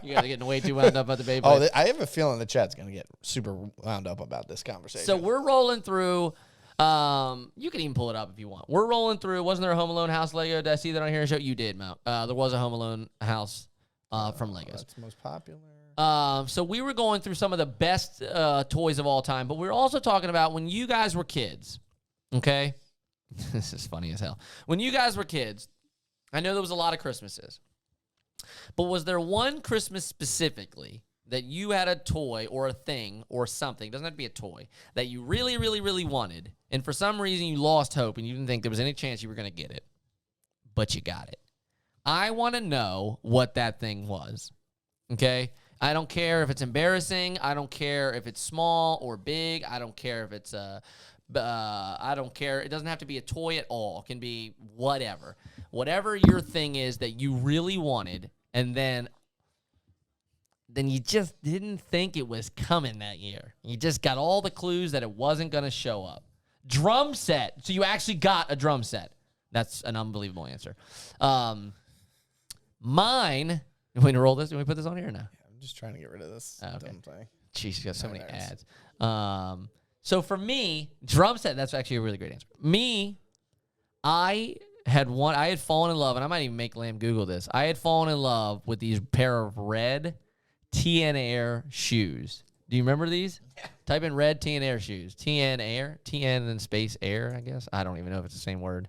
You guys are getting way too wound up about the baby. Oh, I have a feeling the chat's gonna get super wound up about this conversation. So we're rolling through. You can even pull it up if you want. We're rolling through. Wasn't there a Home Alone house Lego? Did I see that on here? Show you did, Mount. There was a Home Alone house from Legos. That's most popular. So we were going through some of the best toys of all time, but we were also talking about when you guys were kids, okay? This is funny as hell. When you guys were kids, I know there was a lot of Christmases, but was there one Christmas specifically that you had a toy or a thing or something, doesn't have to be a toy, that you really, really, really wanted, and for some reason you lost hope and you didn't think there was any chance you were going to get it, but you got it? I want to know what that thing was, okay? I don't care if it's embarrassing. I don't care if it's small or big. I don't care if it's I don't care. It doesn't have to be a toy at all. It can be whatever. Whatever your thing is that you really wanted, and then you just didn't think it was coming that year. You just got all the clues that it wasn't going to show up. Drum set. So you actually got a drum set. That's an unbelievable answer. Mine, you want to roll this? Do we put this on here or no? I'm just trying to get rid of this dumb thing. Jeez, you got so many ads. So for me, drum set, that's actually a really great answer. Me, I had fallen in love, and I might even make Lamb Google this. I had fallen in love with these pair of red TN Air shoes. Do you remember these? Yeah. Type in red TN Air shoes. TN Air, TN and then space Air, I guess. I don't even know if it's the same word.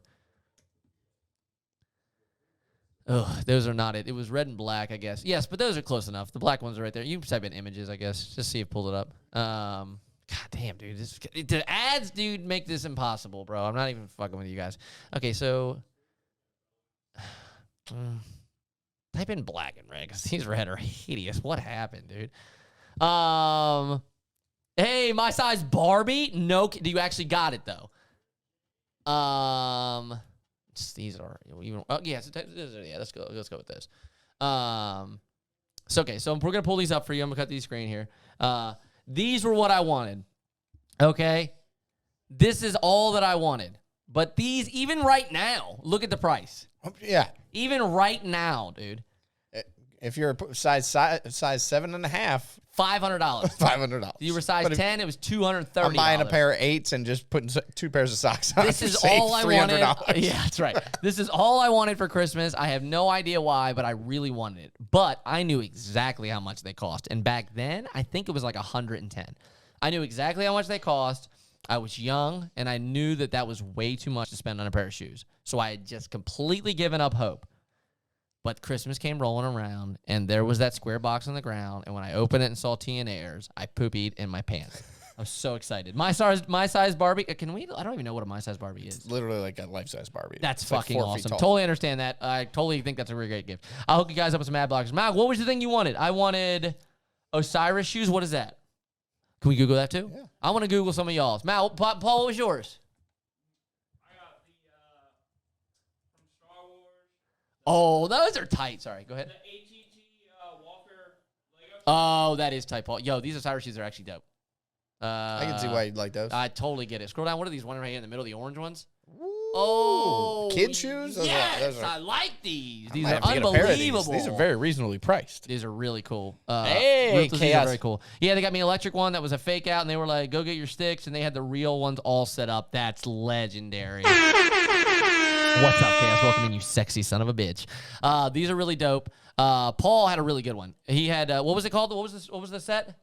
Oh, those are not it. It was red and black, I guess. Yes, but those are close enough. The black ones are right there. You can type in images, I guess. Just see if it pulled it up. God damn, dude. The ads, dude, make this impossible, bro. I'm not even fucking with you guys. Okay, so type in black and red because these red are hideous. What happened, dude? Hey, my size Barbie? No, you actually got it, though. These are even. Oh, yeah, let's go with this. So we're gonna pull these up for you. I'm gonna cut these screen here. These were what I wanted. Okay, this is all that I wanted. But these, even right now, look at the price. Yeah, even right now, dude. If you're a size 7.5, $500. $500. You were size 10, it was $230. I'm buying a pair of 8s and just putting 2 pairs of socks on. This is all I wanted. Yeah, that's right. This is all I wanted for Christmas. I have no idea why, but I really wanted it. But I knew exactly how much they cost. And back then, I think it was like 110. I knew exactly how much they cost. I was young, and I knew that was way too much to spend on a pair of shoes. So I had just completely given up hope. But Christmas came rolling around, and there was that square box on the ground. And when I opened it and saw TN Airs, I poopied in my pants. I was so excited. My size Barbie. I don't even know what a my size Barbie is. It's literally like a life size Barbie. That's fucking awesome. Totally understand that. I totally think that's a really great gift. I'll hook you guys up with some ad blockers. Matt, what was the thing you wanted? I wanted Osiris shoes. What is that? Can we Google that too? Yeah. I want to Google some of y'all's. Matt, Paul, what was yours? Oh, those are tight. Sorry, go ahead. The ATT Walker Lego. Oh, that is tight, Paul. Yo, these Osiris shoes are actually dope. I can see why you'd like those. I totally get it. Scroll down. What are these? One right here in the middle, the orange ones? Ooh, oh. Kid shoes? Yes, I like these. These are unbelievable. These are very reasonably priced. These are really cool. Hey, these are very cool. Yeah, they got me an electric one that was a fake out, and they were like, go get your sticks, and they had the real ones all set up. That's legendary. What's up, Chaos? Welcome in, you sexy son of a bitch. These are really dope. Paul had a really good one. He had what was it called? What was the set? They're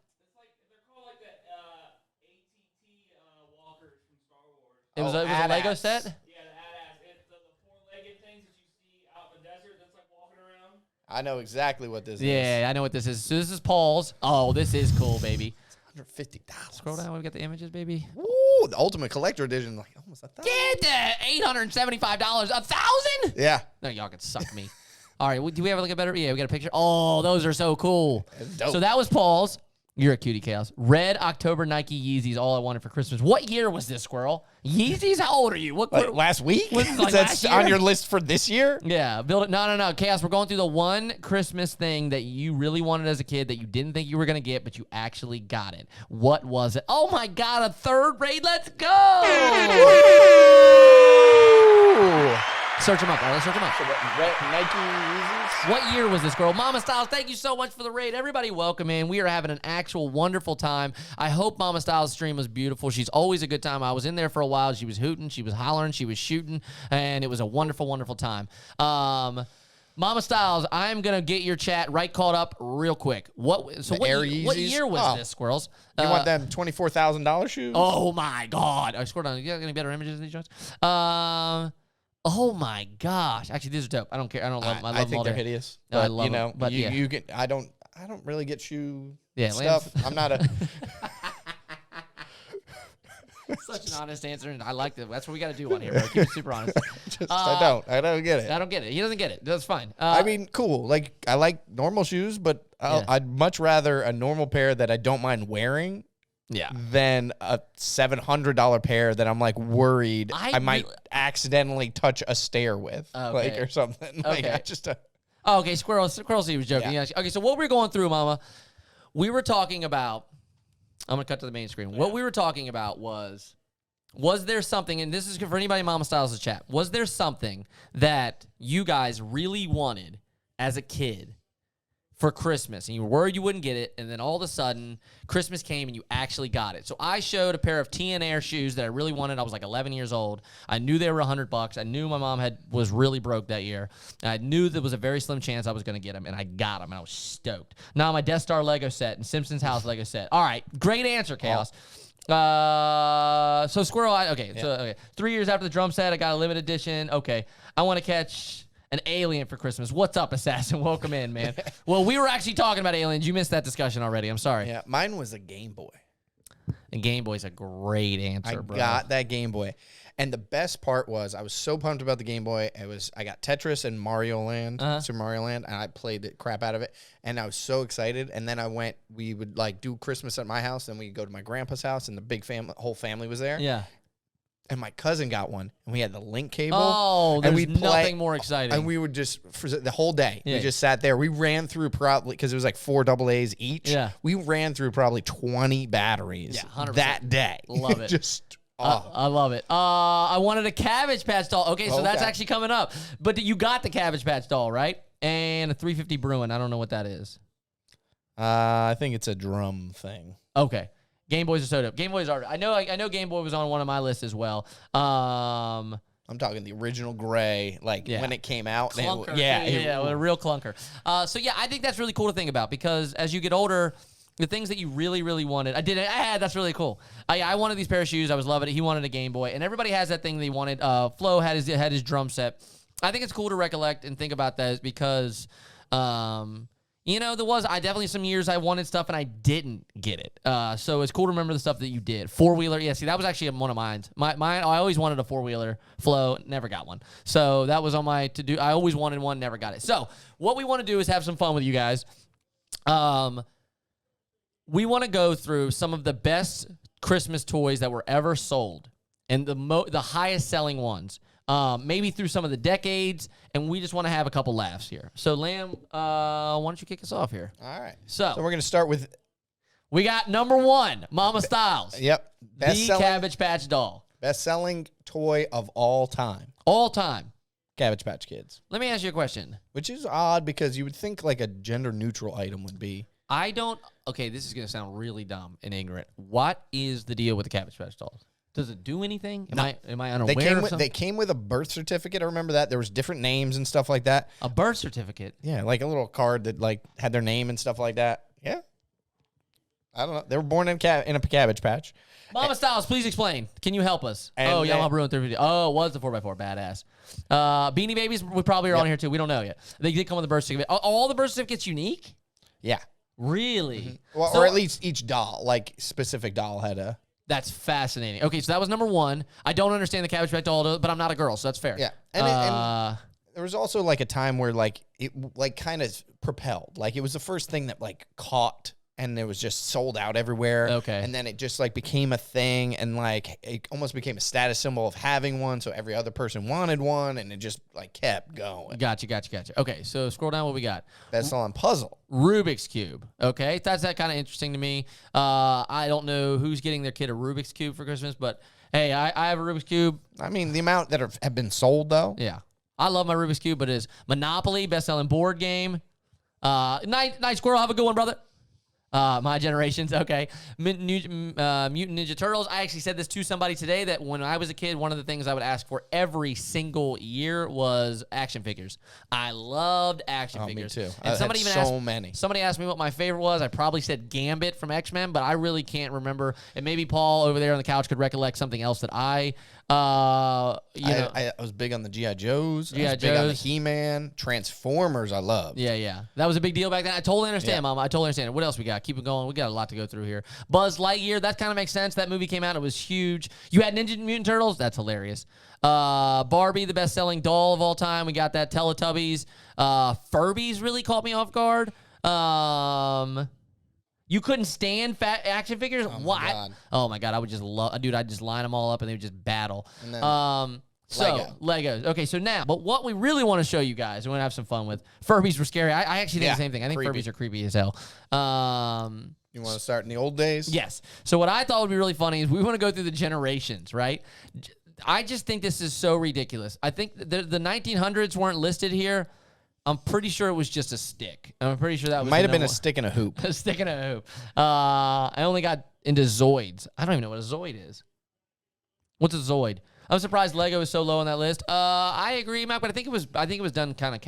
called like the ATT Walkers from Star Wars. It was a Lego set. Yeah, the AT-AT. It's the four-legged things that you see out in the desert. That's like walking around. I know exactly what this is. Yeah, I know what this is. So this is Paul's. Oh, this is cool, baby. $150. Scroll down. We got the images, baby. Ooh, the Ultimate Collector Edition, like almost $1,000. Get that $875. $1,000? Yeah. No, y'all can suck me. All right. Do we have like a better? Yeah, we got a picture. Oh, those are so cool. dope. So that was Paul's. You're a cutie, Chaos. Red October Nike Yeezys, all I wanted for Christmas. What year was this, Squirrel? Yeezys? How old are you? Like last week? Was it like That's last year? on your list for this year? Yeah, build it. No. Chaos, we're going through the one Christmas thing that you really wanted as a kid that you didn't think you were going to get, but you actually got it. What was it? Oh, my God, a third grade. Let's go. Ooh. Search them up. All right, let's search them up. Nike Yeezys? What year was this, girl? Mama Styles, thank you so much for the raid. Everybody, welcome in. We are having an actual wonderful time. I hope Mama Styles' stream was beautiful. She's always a good time. I was in there for a while. She was hooting. She was hollering. She was shooting. And it was a wonderful, wonderful time. Mama Styles, I'm going to get your chat right caught up real quick. What year was this, Squirrels? You want them $24,000 shoes? Oh, my God. I scored on. You got any better images than these ones? Oh my gosh! Actually, these are dope. I don't care. I don't love them. I think they're hideous. No, I But, love them. But yeah. you can. I don't really get shoe Lance- stuff. I'm not a. Such an honest answer, and I like that. That's what we got to do on here, bro. Keep it super honest. I don't get it. I don't get it. He doesn't get it. That's fine. I mean, cool. Like I like normal shoes, but I'd much rather a normal pair that I don't mind wearing. Yeah. Than a $700 pair that I'm like worried I might accidentally touch a stair with, like or something. Like Okay. I just. Okay, Squirrel C was joking. Yeah. Okay, so what we're going through, Mama, we were talking about. I'm gonna cut to the main screen. What we were talking about was there something, and this is for anybody in Mama Styles' chat. Was there something that you guys really wanted as a kid for Christmas, and you were worried you wouldn't get it, and then all of a sudden, Christmas came and you actually got it? So I showed a pair of TN Air shoes that I really wanted. I was like 11 years old. I knew they were $100. I knew my mom was really broke that year. And I knew there was a very slim chance I was going to get them, and I got them, and I was stoked. Now my Death Star Lego set and Simpsons House Lego set. All right, great answer, Chaos. So Squirrel, okay. 3 years after the drum set, I got a limited edition. Okay, I want to catch an alien for Christmas. What's up, Assassin? Welcome in, man. Well, we were actually talking about aliens. You missed that discussion already. I'm sorry. Yeah, mine was a Game Boy. And Game Boy's a great answer, bro. I got that Game Boy. And the best part was I was so pumped about the Game Boy. I got Tetris and Mario Land, Super Mario Land, and I played the crap out of it. And I was so excited. And then we would like do Christmas at my house, and we'd go to my grandpa's house, and the whole family was there. Yeah. And my cousin got one, and we had the link cable. Oh, and there's nothing more exciting. And we would just, for the whole day, Yeah. we just sat there. We ran through probably, because it was like 4 AA's each. Yeah. We ran through probably 20 batteries 100%. that day. Love it. Just, I love it. I wanted a Cabbage Patch doll. Okay, so that's actually coming up. But you got the Cabbage Patch doll, right? And a 350 Bruin. I don't know what that is. I think it's a drum thing. Okay. Game Boys are so dope. Game Boys are. I know Game Boy was on one of my lists as well. I'm talking the original gray, when it came out. Clunker. Yeah, a real clunker. So yeah, I think that's really cool to think about, because as you get older, the things that you really, really wanted, that's really cool. I wanted these pair of shoes. I was loving it. He wanted a Game Boy, and everybody has that thing they wanted. Flo had his drum set. I think it's cool to recollect and think about that, because, there was definitely some years I wanted stuff and I didn't get it. So it's cool to remember the stuff that you did. 4-wheeler, yeah. See, that was actually one of mine. Mine, I always wanted a 4-wheeler. Flo, never got one. So that was on my to do. I always wanted one, never got it. So what we want to do is have some fun with you guys. We want to go through some of the best Christmas toys that were ever sold, and the highest selling ones. Maybe through some of the decades, and we just want to have a couple laughs here. So, Lamb, why don't you kick us off here? All right. So we're going to start with... We got number 1, Mama Styles. Yep. The Cabbage Patch doll. Best-selling toy of all time. All time. Cabbage Patch Kids. Let me ask you a question. Which is odd, because you would think like a gender-neutral item would be. Okay, this is going to sound really dumb and ignorant. What is the deal with the Cabbage Patch dolls? Does it do anything? Am I unaware of something? They came with a birth certificate. I remember that. There was different names and stuff like that. A birth certificate? Yeah, like a little card that had their name and stuff like that. Yeah. I don't know. They were born in a Cabbage Patch. Mama Styles, please explain. Can you help us? And Yamaha Bruin 350. Oh, it was the 4x4. Badass. Beanie Babies, we probably are on here too. We don't know yet. They did come with a birth certificate. Are all the birth certificates unique? Yeah. Really? Well, So- or at least each doll, like specific doll had a. That's fascinating. Okay, so that was number 1. I don't understand the Cabbage Patch doll, but I'm not a girl, so that's fair. Yeah, and there was also like a time where like it like kind of propelled, like it was the first thing that like caught. And it was just sold out everywhere. Okay. And then it just like became a thing, and like it almost became a status symbol of having one. So every other person wanted one, and it just like kept going. Gotcha. Okay, so scroll down. What we got? Best selling puzzle. Rubik's Cube. Okay, that's that kind of interesting to me. I don't know who's getting their kid a Rubik's Cube for Christmas, but hey, I have a Rubik's Cube. I mean, the amount that have been sold though. Yeah, I love my Rubik's Cube, but it is Monopoly, best-selling board game. Night Squirrel, have a good one, brother. My generations, okay. Mutant Ninja Turtles. I actually said this to somebody today that when I was a kid, one of the things I would ask for every single year was action figures. I loved action figures. Me too. And I somebody had even so asked, many. Somebody asked me what my favorite was. I probably said Gambit from X-Men, but I really can't remember. And maybe Paul over there on the couch could recollect something else that I was big on the G.I. Joes. I was big on the He-Man. Transformers I loved. Yeah. That was a big deal back then. I totally understand, Mom. I totally understand. What else we got? Keep it going. We got a lot to go through here. Buzz Lightyear, that kind of makes sense. That movie came out. It was huge. You had Ninja Mutant Turtles. That's hilarious. Barbie, the best-selling doll of all time. We got that. Teletubbies. Furbies really caught me off guard. You couldn't stand fat action figures? Why? God. Oh, my God. I would just love... Dude, I'd just line them all up, and they would just battle. And then Legos. Okay, so now, but what we really want to show you guys, and we want to have some fun with, Furbies were scary. I actually think the same thing. I think creepy. Furbies are creepy as hell. You want to start in the old days? Yes. So what I thought would be really funny is we want to go through the generations, right? I just think this is so ridiculous. I think the 1900s weren't listed here. I'm pretty sure it was just a stick. I'm pretty sure that was Might have been a stick and a hoop. a stick and a hoop. I only got into Zoids. I don't even know what a Zoid is. What's a Zoid? I'm surprised Lego is so low on that list. I agree, Mac, but I think it was done kind of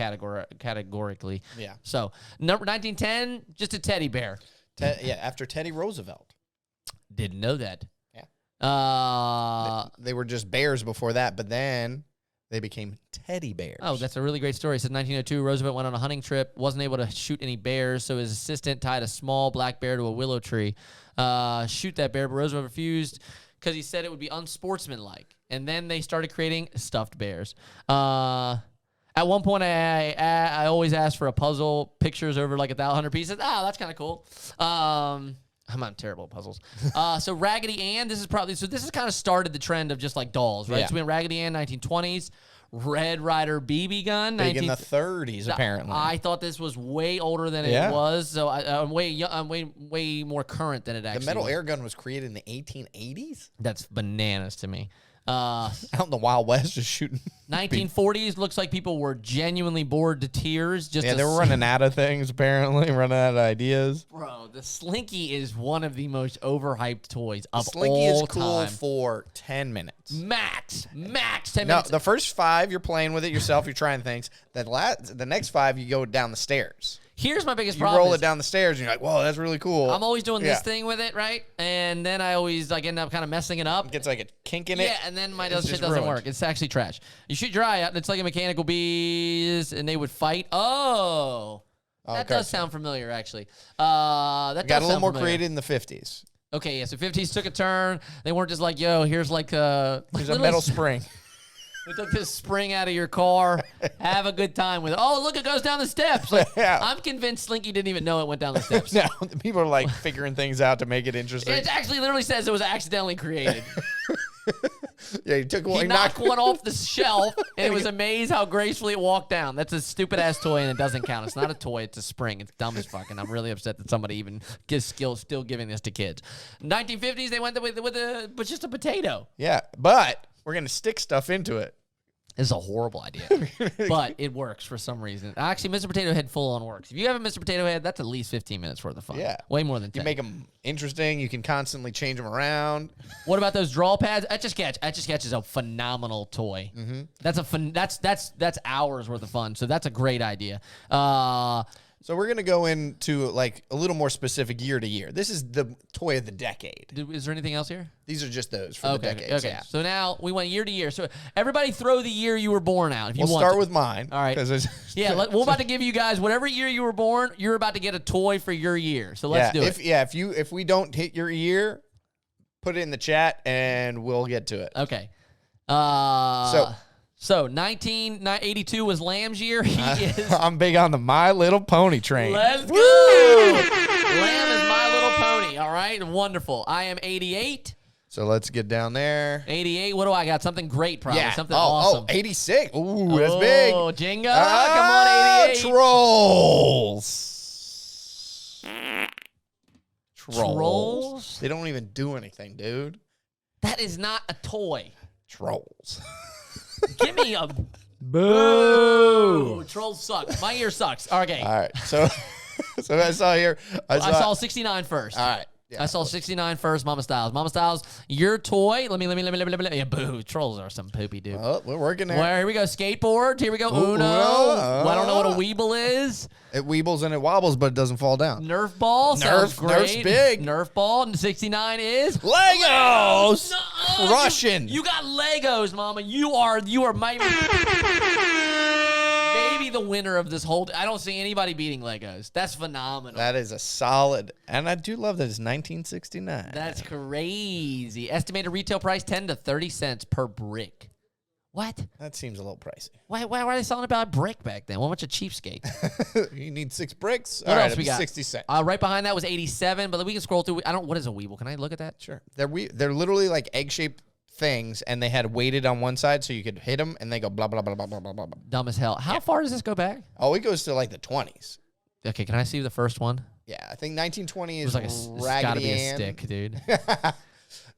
categorically. Yeah. So number 1910, just a teddy bear. After Teddy Roosevelt. Didn't know that. Yeah. They were just bears before that, but then they became teddy bears. Oh, that's a really great story. It said 1902, Roosevelt went on a hunting trip, wasn't able to shoot any bears, so his assistant tied a small black bear to a willow tree. Shoot that bear, but Roosevelt refused because he said it would be unsportsmanlike. And then they started creating stuffed bears. At one point, I always asked for a puzzle, pictures over like 1,000 pieces. That's kind of cool. I'm terrible at puzzles. So Raggedy Ann, this is kind of started the trend of just like dolls, right? Yeah. So we had Raggedy Ann, 1920s. Red Ryder BB gun, Big in the 30s, apparently. I thought this was way older than it was, so I'm way more current than it actually. The metal was. air gun was created in the 1880s. That's bananas to me. Out in the Wild West, just shooting. 1940s looks like people were genuinely bored to tears. Just They were running out of things, apparently, running out of ideas. Bro, the Slinky is one of the most overhyped toys of Slinky all is cool time. for 10 minutes. Max 10 No, minutes. the first 5, you're playing with it yourself, you're trying things. The next 5, you go down the stairs. Here's my biggest You problem. roll it down the stairs, and you're like, whoa, that's really cool. I'm always doing this thing with it, right? And then I always end up kind of messing it up. It gets like a kink in it. Yeah, and then my It's shit just doesn't ruined. work. It's actually trash. You shoot your eye out, and it's like a mechanical bees, and they would fight. Oh, that does sound familiar, actually. That Got a little sound more familiar. creative in the 50s. Okay, yeah. So 50s took a turn. They weren't just like, yo, here's like There's a metal spring. We took this spring out of your car. Have a good time with it. Oh, look, it goes down the steps. Like, Yeah. I'm convinced Slinky didn't even know it went down the steps. No, people are like figuring things out to make it interesting. It actually literally says it was accidentally created. Yeah, he took He one. knocked one off the shelf, and it was amazed how gracefully it walked down. That's a stupid-ass toy, and it doesn't count. It's not a toy. It's a spring. It's dumb as fuck, and I'm really upset that somebody even gives skills still giving this to kids. 1950s, they went with just a potato. Yeah, but we're going to stick stuff into it. This is a horrible idea, but it works for some reason. Actually, Mr. Potato Head full-on works. If you have a Mr. Potato Head, that's at least 15 minutes worth of fun. Yeah. Way more than 10. You make them interesting. You can constantly change them around. What about those draw pads? Etch-a-Sketch. Etch-a-Sketch is a phenomenal toy. Mm-hmm. That's hours worth of fun. So that's a great idea. So we're gonna go into like a little more specific year to year. This is the toy of the decade. Is there anything else here? These are just those for the decades. Okay. Yeah. So now we went year to year. So everybody throw the year you were born out. If you We'll want start to. with mine. All right. 'Cause it's Yeah, we're about to give you guys whatever year you were born. You're about to get a toy for your year. So let's do it. If we don't hit your year, put it in the chat and we'll get to it. Okay. So 1982 was Lamb's year. He is. I'm big on the My Little Pony train. Let's go. Lamb is My Little Pony. All right. Wonderful. I am 88. So let's get down there. 88. What do I got? Something great, probably. Yeah. Something awesome. 86. Ooh, that's big. Oh, Jenga. Come on, 88. Trolls. Trolls? They don't even do anything, dude. That is not a toy. Trolls. Give me a Boo. Trolls suck. My ear sucks. Okay. All right. So I saw here. I saw 69 first. All right. Yeah. I saw 69 first, Mama Styles. Mama Styles, your toy. Let me. Yeah, boo. Trolls are some poopy dude. Oh, we're working there. Well, here we go. Skateboard. Here we go. Ooh, Uno. Uno. I don't know what a Weeble is. It weebles and it wobbles, but it doesn't fall down. Nerf ball. Sounds Nerf's great. big. Nerf ball. And 69 is Legos. No, Russian. You got Legos, Mama. You are maybe the winner of this whole. I don't see anybody beating Legos. That's phenomenal. That is a solid, and I do love that it's 1969. That's crazy. Estimated retail price 10 to 30 cents per brick. What? That seems a little pricey. Why are they selling about a brick back then? What a bunch of cheapskates. You need 6 bricks. What All right, else it'd we be got? 60 cents. Right behind that was 87, but we can scroll through. What is a Weeble? Can I look at that? Sure. They're literally like egg-shaped things, and they had weighted on one side so you could hit them, and they go blah, blah, blah, blah, blah, blah, blah. Dumb as hell. How far does this go back? Oh, it goes to like the 20s. Okay, can I see the first one? Yeah, I think 1920 It is was like it's Raggedy gotta be a Ann. stick, dude.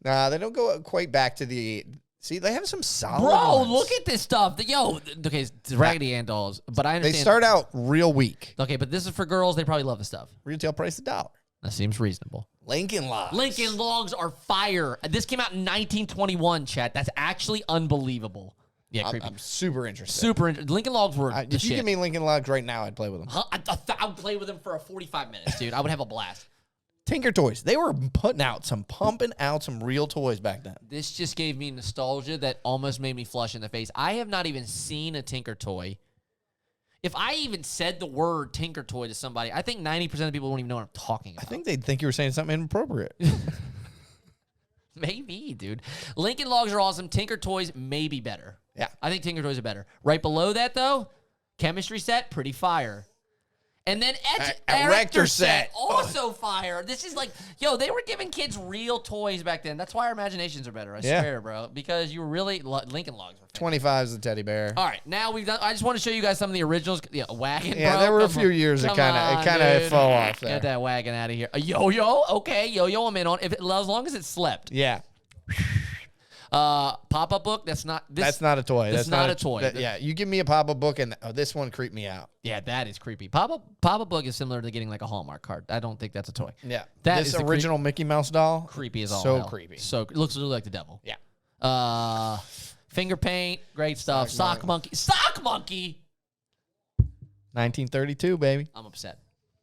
Nah, they don't go quite back to the... See, they have some solid Bro, ones. look at this stuff. Okay, it's Raggedy Ann dolls, but I They understand. start out real weak. Okay, but this is for girls. They probably love the stuff. Retail price $1. That seems reasonable. Lincoln Logs. Lincoln Logs are fire. This came out in 1921, chat. That's actually unbelievable. Yeah, creepy. I'm super interested. Super. Lincoln Logs were the If you shit. give me Lincoln Logs right now, I'd play with them. Huh? I would play with them for 45 minutes, dude. I would have a blast. Tinker Toys. They were pumping out some real toys back then. This just gave me nostalgia that almost made me flush in the face. I have not even seen a Tinker Toy. If I even said the word Tinker Toy to somebody, I think 90% of people won't even know what I'm talking about. I think they'd think you were saying something inappropriate. Maybe, dude. Lincoln Logs are awesome. Tinker Toys may be better. Yeah. I think Tinker Toys are better. Right below that, though, chemistry set, pretty fire. And then Erector set. set, also fire. This is like, they were giving kids real toys back then. That's why our imaginations are better. I swear, bro. Because you were really Lincoln Logs were fantastic. 25 is the teddy bear. All right, now we've done. I just want to show you guys some of the originals. Yeah, a wagon. Yeah, bro. there were a Come few on. years that Come kind on, of dude. fell off there. Get that wagon out of here. A yo-yo, okay, yo-yo. I'm in on. As long as it slept. Yeah. Pop-up book. That's not. That's not a toy. That's not a toy. Yeah, you give me a pop-up book, and this one creeped me out. Yeah, that is creepy. Pop-up book is similar to getting like a Hallmark card. I don't think that's a toy. Yeah. That this is the original Mickey Mouse doll. Creepy as all So hell. creepy. So it looks literally like the devil. Yeah. Finger paint, great stuff. Sock monkey. 1932, baby. I'm upset.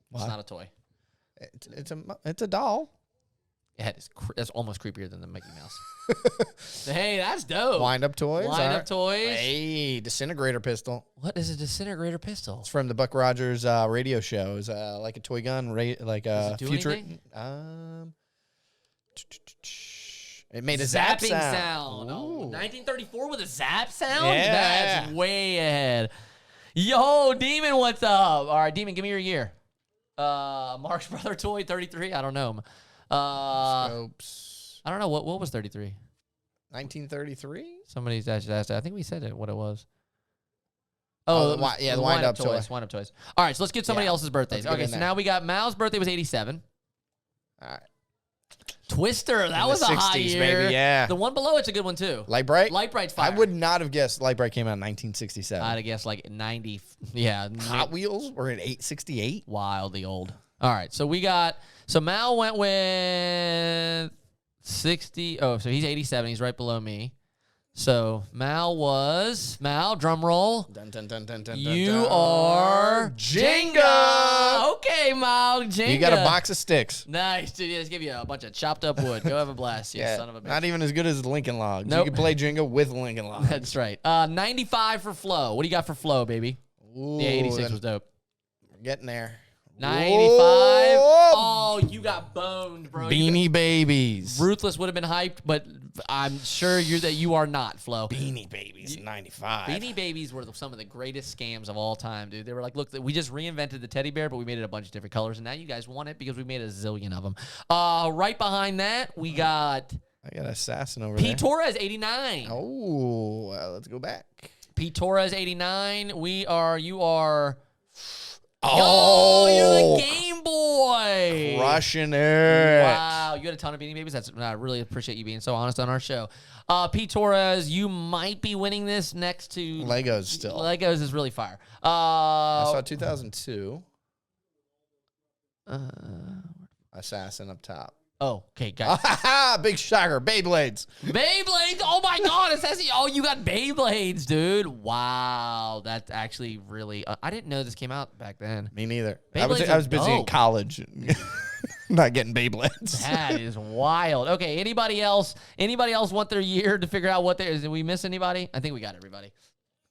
Why? It's not a toy. It's a doll. That's almost creepier than the Mickey Mouse. Hey, that's dope. Wind-up toys. Wind all up right. toys. Hey, disintegrator pistol. What is a disintegrator pistol? It's from the Buck Rogers radio show. It's like a toy gun, like a it do future. anything? It made a zap Zapping sound. Ooh. Oh, 1934 with a zap sound? Yeah. That's way ahead. Yo, Demon, what's up? All right, Demon, give me your year. Mark's brother toy, 33. I don't know. Scopes. I don't know. What was 33? 1933. Somebody's asked. I think we said what it was. Oh, it was the wind-up toy. Wind-up toys. All right, so let's get somebody Yeah, else's birthdays. let's get Okay, in so there. now we got Mal's birthday was 87. All right. Twister, that In was the a high 60s, year. baby, yeah. The one below it's a good one too. Light Bright. Light Bright's fire. I would not have guessed Light Bright came out in 1967. I'd have guessed like 90. Yeah. Hot Wheels were in 868. Wildly old. All right, so we got. So Mal went with 60. Oh, so he's 87. He's right below me. So Mal, drum roll. Dun, dun, dun, dun, dun, You dun, dun. are Jenga. Okay, Mal, Jenga. You got a box of sticks. Nice, dude. Yeah, let's give you a bunch of chopped up wood. Go have a blast, you son of a bitch. Not even as good as Lincoln Logs. Nope. You can play Jenga with Lincoln Logs. That's right. 95 for Flo. What do you got for Flo, baby? Ooh, Yeah, 86 then was dope. we're getting there. 95. Whoa. Oh, you got boned, bro. Beanie Babies. Ruthless would have been hyped, but I'm sure you are not, Flo. Beanie Babies, 95. Beanie Babies were some of the greatest scams of all time, dude. They were like, look, we just reinvented the teddy bear, but we made it a bunch of different colors, and now you guys want it because we made a zillion of them. Right behind that, we got I got Assassin over P. there. Torres, 89. Oh, well, let's go back. P. Torres, 89. You are... Oh, you're the Game Boy. Crushing it. Wow, you had a ton of Beanie Babies. I really appreciate you being so honest on our show. P. Torres, you might be winning this next to... Legos still. Legos is really fire. I saw 2002. Assassin up top. Oh, okay, guys. Big shocker. Beyblades. Beyblades! Oh my God! It says, oh, you got Beyblades, dude! Wow, that's actually really. I didn't know this came out back then. Me neither. Beyblades I was are busy in dope. college, not getting Beyblades. That is wild. Okay, anybody else? Anybody else want their year to figure out what there is? Did we miss anybody? I think we got everybody.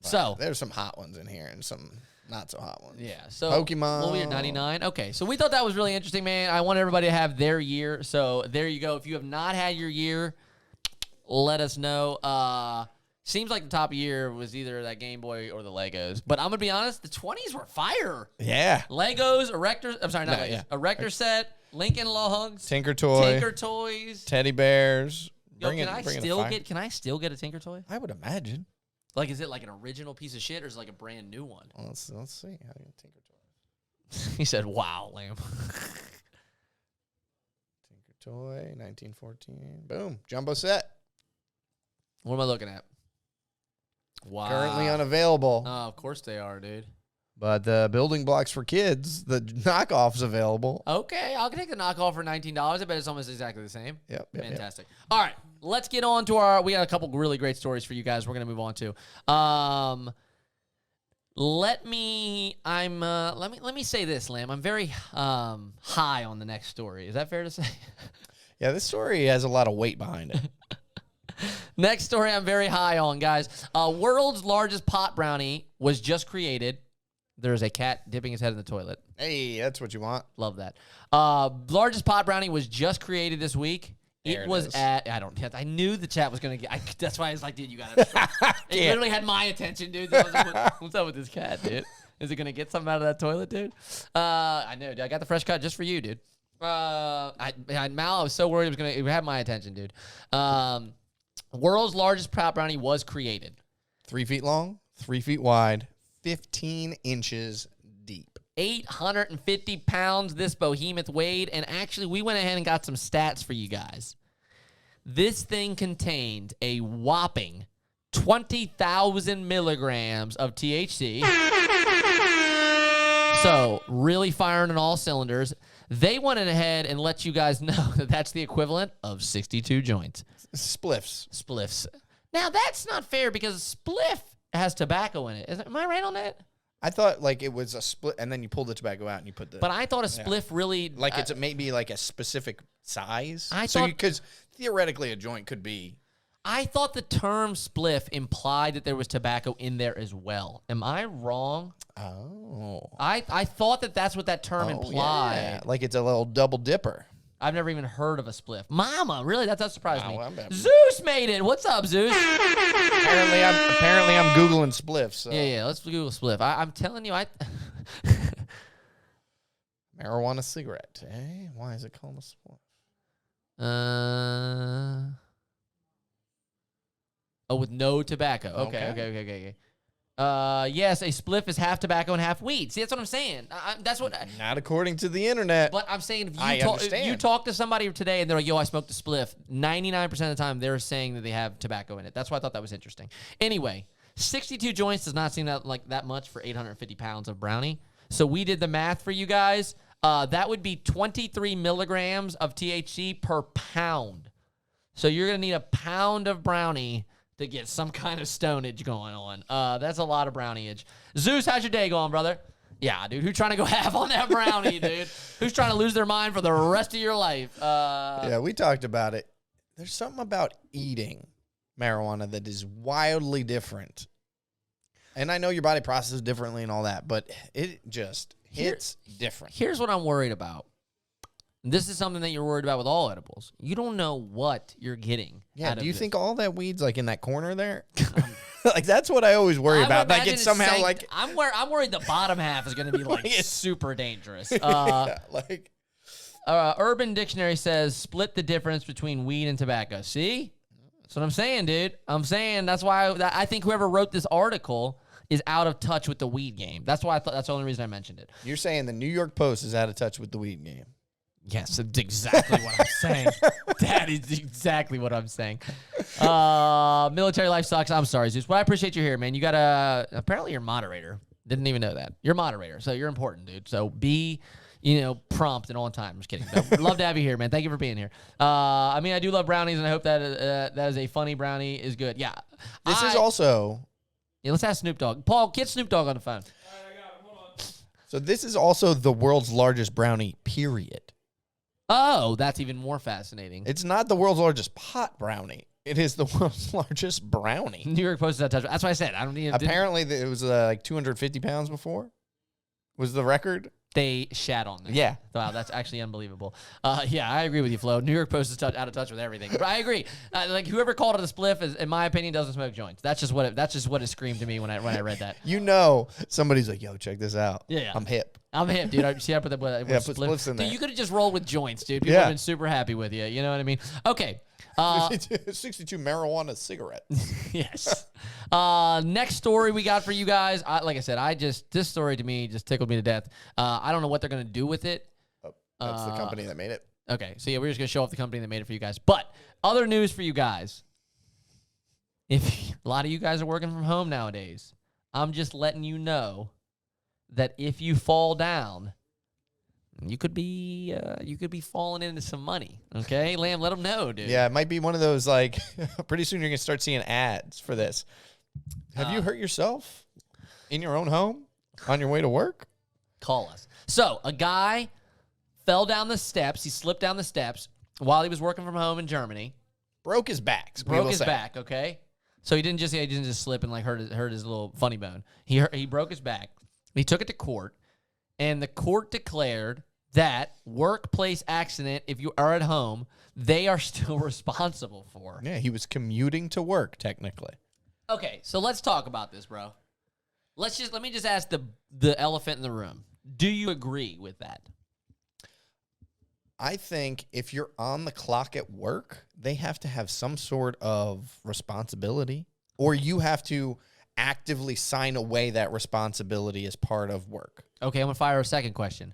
So There's some hot ones in here and some not so hot ones. yeah, so Pokemon. Well, we are 99. Okay, so we thought that was really interesting, man. I want everybody to have their year. So there you go. If you have not had your year, let us know. Seems like the top year was either that Game Boy or the Legos. But I'm gonna be honest, the 20s were fire. Yeah. Legos, Erector. I'm sorry, not No, Legos. yeah. Erector set, Lincoln Logs, Tinker Toy. Tinker Toys. Teddy bears. Yo, Bring can it- I bring it still fire. get? Can I still get a Tinker Toy? I would imagine. Like, is it like an original piece of shit or is it like a brand new one? Well, let's see. How do you Tinker Toy? He said, "Wow, lamb." Tinker Toy, 1914. Boom. Jumbo set. What am I looking at? Wow. Currently unavailable. Oh, of course they are, dude. But the building blocks for kids, the knockoff's available. Okay, I'll take the knockoff for $19. I bet it's almost exactly the same. Yep. Fantastic. All right, let's get on to our. We got a couple really great stories for you guys. We're gonna move on to. Let me say this, Lamb. I'm very high on the next story. Is that fair to say? Yeah, this story has a lot of weight behind it. Next story I'm very high on, guys. World's largest pot brownie was just created. There's a cat dipping his head in the toilet. Hey, that's what you want. Love that. Largest pot brownie was just created this week. There It it was is. at, I knew the chat was going to get, that's why I was like, dude, you got it. It Yeah. literally had my attention, dude. What's up with this cat, dude? Is it going to get something out of that toilet, dude? I know, dude. I got the fresh cut just for you, dude. Mal, I was so worried it had my attention, dude. World's largest pot brownie was created. 3 feet long, 3 feet wide, 15 inches deep. 850 pounds this behemoth weighed, and actually we went ahead and got some stats for you guys. This thing contained a whopping 20,000 milligrams of THC. So really firing on all cylinders. They went ahead and let you guys know that that's the equivalent of 62 joints. Spliffs. Now that's not fair because spliff has tobacco in it. Am I right on that? I thought like it was a split, and then you pull the tobacco out and you put the. But I thought a spliff really like it's maybe like a specific size. I so thought- because theoretically a joint could be. I thought the term spliff implied that there was tobacco in there as well. Am I wrong? Oh. I thought that that's what that term implied. Yeah. Like it's a little double dipper. I've never even heard of a spliff. Mama, really? That surprised me. Wow, I'm- Zeus made it. What's up, Zeus? Apparently I'm googling spliffs. So. Yeah. Let's Google spliff. I'm telling you, Marijuana cigarette. Eh? Why is it called a spliff? with no tobacco. Okay. Yes, a spliff is half tobacco and half weed. See, that's what I'm saying. That's what. Not according to the internet. But I'm saying if I you, if understand. you talk to somebody today and they're like, yo, I smoked a spliff, 99% of the time they're saying that they have tobacco in it. That's why I thought that was interesting. Anyway, 62 joints does not seem that much for 850 pounds of brownie. So we did the math for you guys. That would be 23 milligrams of THC per pound. So you're going to need a pound of brownie to get some kind of stonage going on. That's a lot of brownie-age. Zeus, how's your day going, brother? Yeah, dude. Who's trying to go half on that brownie, dude? Who's trying to lose their mind for the rest of your life? Yeah, we talked about it. There's something about eating marijuana that is wildly different. And I know your body processes differently and all that, but it just hits different. Here's what I'm worried about. This is something that you're worried about with all edibles. You don't know what you're getting. Yeah, do you think all that weed's like in that corner there? Like that's what I always worry about. Like it's somehow like I'm worried the bottom half is going to be like super dangerous. Yeah, Urban Dictionary says split the difference between weed and tobacco. See? That's what I'm saying, dude. I'm saying that's why I think whoever wrote this article is out of touch with the weed game. That's why I thought that's the only reason I mentioned it. You're saying the New York Post is out of touch with the weed game. Yes, that's exactly what I'm saying. That is exactly what I'm saying. Military life sucks. I'm sorry, Zeus. But I appreciate you here, man. You got apparently you're moderator. Didn't even know that. You're moderator, so you're important, dude. So be, prompt and on time. I'm just kidding. But love to have you here, man. Thank you for being here. I mean, I do love brownies, and I hope that that is a funny brownie is good. Yeah. This is also... Yeah, let's ask Snoop Dogg. Paul, get Snoop Dogg on the phone. All right, I got him. Hold on. So this is also the world's largest brownie, period. Oh, that's even more fascinating. It's not the world's largest pot brownie. It is the world's largest brownie. New York Post is out of touch. That's why I said I don't need. Apparently, it was like 250 pounds before. Was the record? They shat on them. Yeah. Wow, that's actually unbelievable. Yeah, I agree with you, Flo. New York Post is out of touch with everything. But I agree. Like whoever called it a spliff, is, in my opinion, doesn't smoke joints. That's just what it screamed to me when I read that. Somebody's like, "Yo, check this out." Yeah. I'm hip. I'm hip, dude. I put the Put spliffs in there. Dude, you could have just rolled with joints, dude. People have been super happy with you. You know what I mean? Okay. 62 marijuana cigarettes. Yes. Next story we got for you guys. Like I said, this story to me just tickled me to death. I don't know what they're gonna do with it. Oh, that's the company that made it. Okay, so yeah, we're just gonna show off the company that made it for you guys. But other news for you guys. If a lot of you guys are working from home nowadays, I'm just letting you know that if you fall down, you could be falling into some money. Okay, Lamb, let them know, dude. Yeah, it might be one of those like. Pretty soon you're gonna start seeing ads for this. Have you hurt yourself in your own home on your way to work? Call us. So a guy fell down the steps. He slipped down the steps while he was working from home in Germany. Broke his back. Broke his back. Okay, so he didn't just slip and like hurt his little funny bone. He broke his back. He took it to court, and the court declared that workplace accident, if you are at home, they are still responsible for. Yeah, he was commuting to work, technically. Okay, so let's talk about this, bro. Let me just ask the elephant in the room. Do you agree with that? I think if you're on the clock at work, they have to have some sort of responsibility, or you have to actively sign away that responsibility as part of work. Okay, I'm going to fire a second question.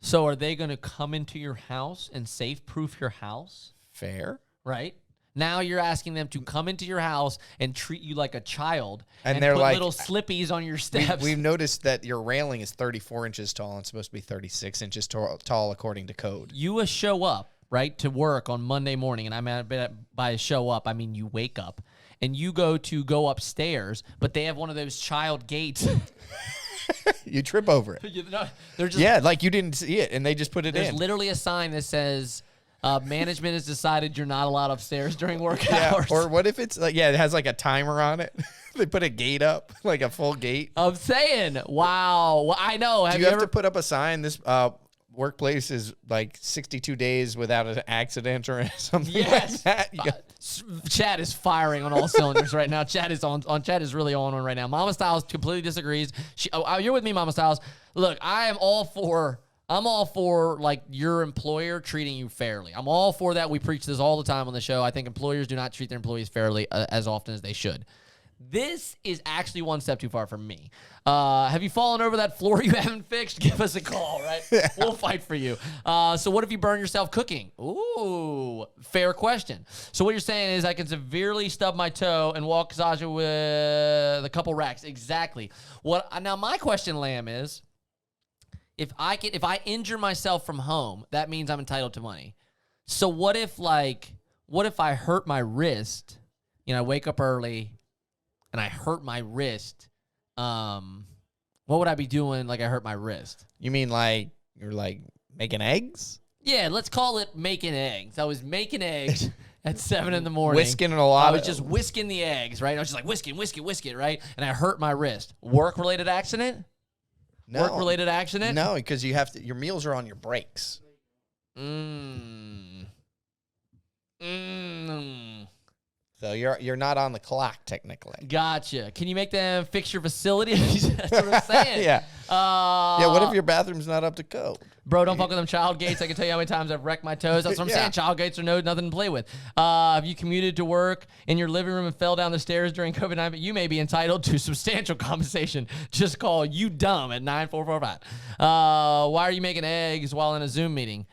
So are they going to come into your house and safe-proof your house? Fair. Right? Now you're asking them to come into your house and treat you like a child and they're put like, little slippies on your steps. We've noticed that your railing is 34 inches tall and it's supposed to be 36 inches tall according to code. You show up, right, to work on Monday morning, and I mean by show up, I mean you wake up, and you go upstairs, but they have one of those child gates. You trip over it. They're just, like you didn't see it, and they just put it in. There's literally a sign that says, management has decided you're not allowed upstairs during work hours. Or what if it's like, it has like a timer on it. They put a gate up, like a full gate. I'm saying, wow. Well, I know. Do you have to put up a sign? This workplace is like 62 days without an accident or something like that. Chat is firing on all cylinders right now. Chat is Chat is really on right now. Mama Styles completely disagrees. You're with me, Mama Styles. Look, I'm all for like your employer treating you fairly. I'm all for that. We preach this all the time on the show. I think employers do not treat their employees fairly as often as they should. This is actually one step too far for me. Have you fallen over that floor you haven't fixed? Give us a call, right? Yeah. We'll fight for you. So what if you burn yourself cooking? Ooh, fair question. So what you're saying is I can severely stub my toe and walk Sasha with a couple racks. Exactly. Now my question, Lamb, is if I injure myself from home, that means I'm entitled to money. So what if I hurt my wrist, I wake up early and I hurt my wrist, what would I be doing like I hurt my wrist? You mean like you're like making eggs? Yeah, let's call it making eggs. I was making eggs at 7 in the morning. Whisking a lot. I was just whisking the eggs, right? I was just like whisk it, right? And I hurt my wrist. Work-related accident? No. Work-related accident? No, because you have to. Your meals are on your breaks. So you're not on the clock technically. Gotcha. Can you make them fix your facilities? That's what I'm saying. Yeah. Yeah. What if your bathroom's not up to code? Bro, don't fuck with them child gates. I can tell you how many times I've wrecked my toes. That's what I'm Yeah. saying. Child gates are nothing to play with. Have you commuted to work in your living room and fell down the stairs during COVID-19? You may be entitled to substantial compensation. Just call you dumb at 9445. Why are you making eggs while in a Zoom meeting?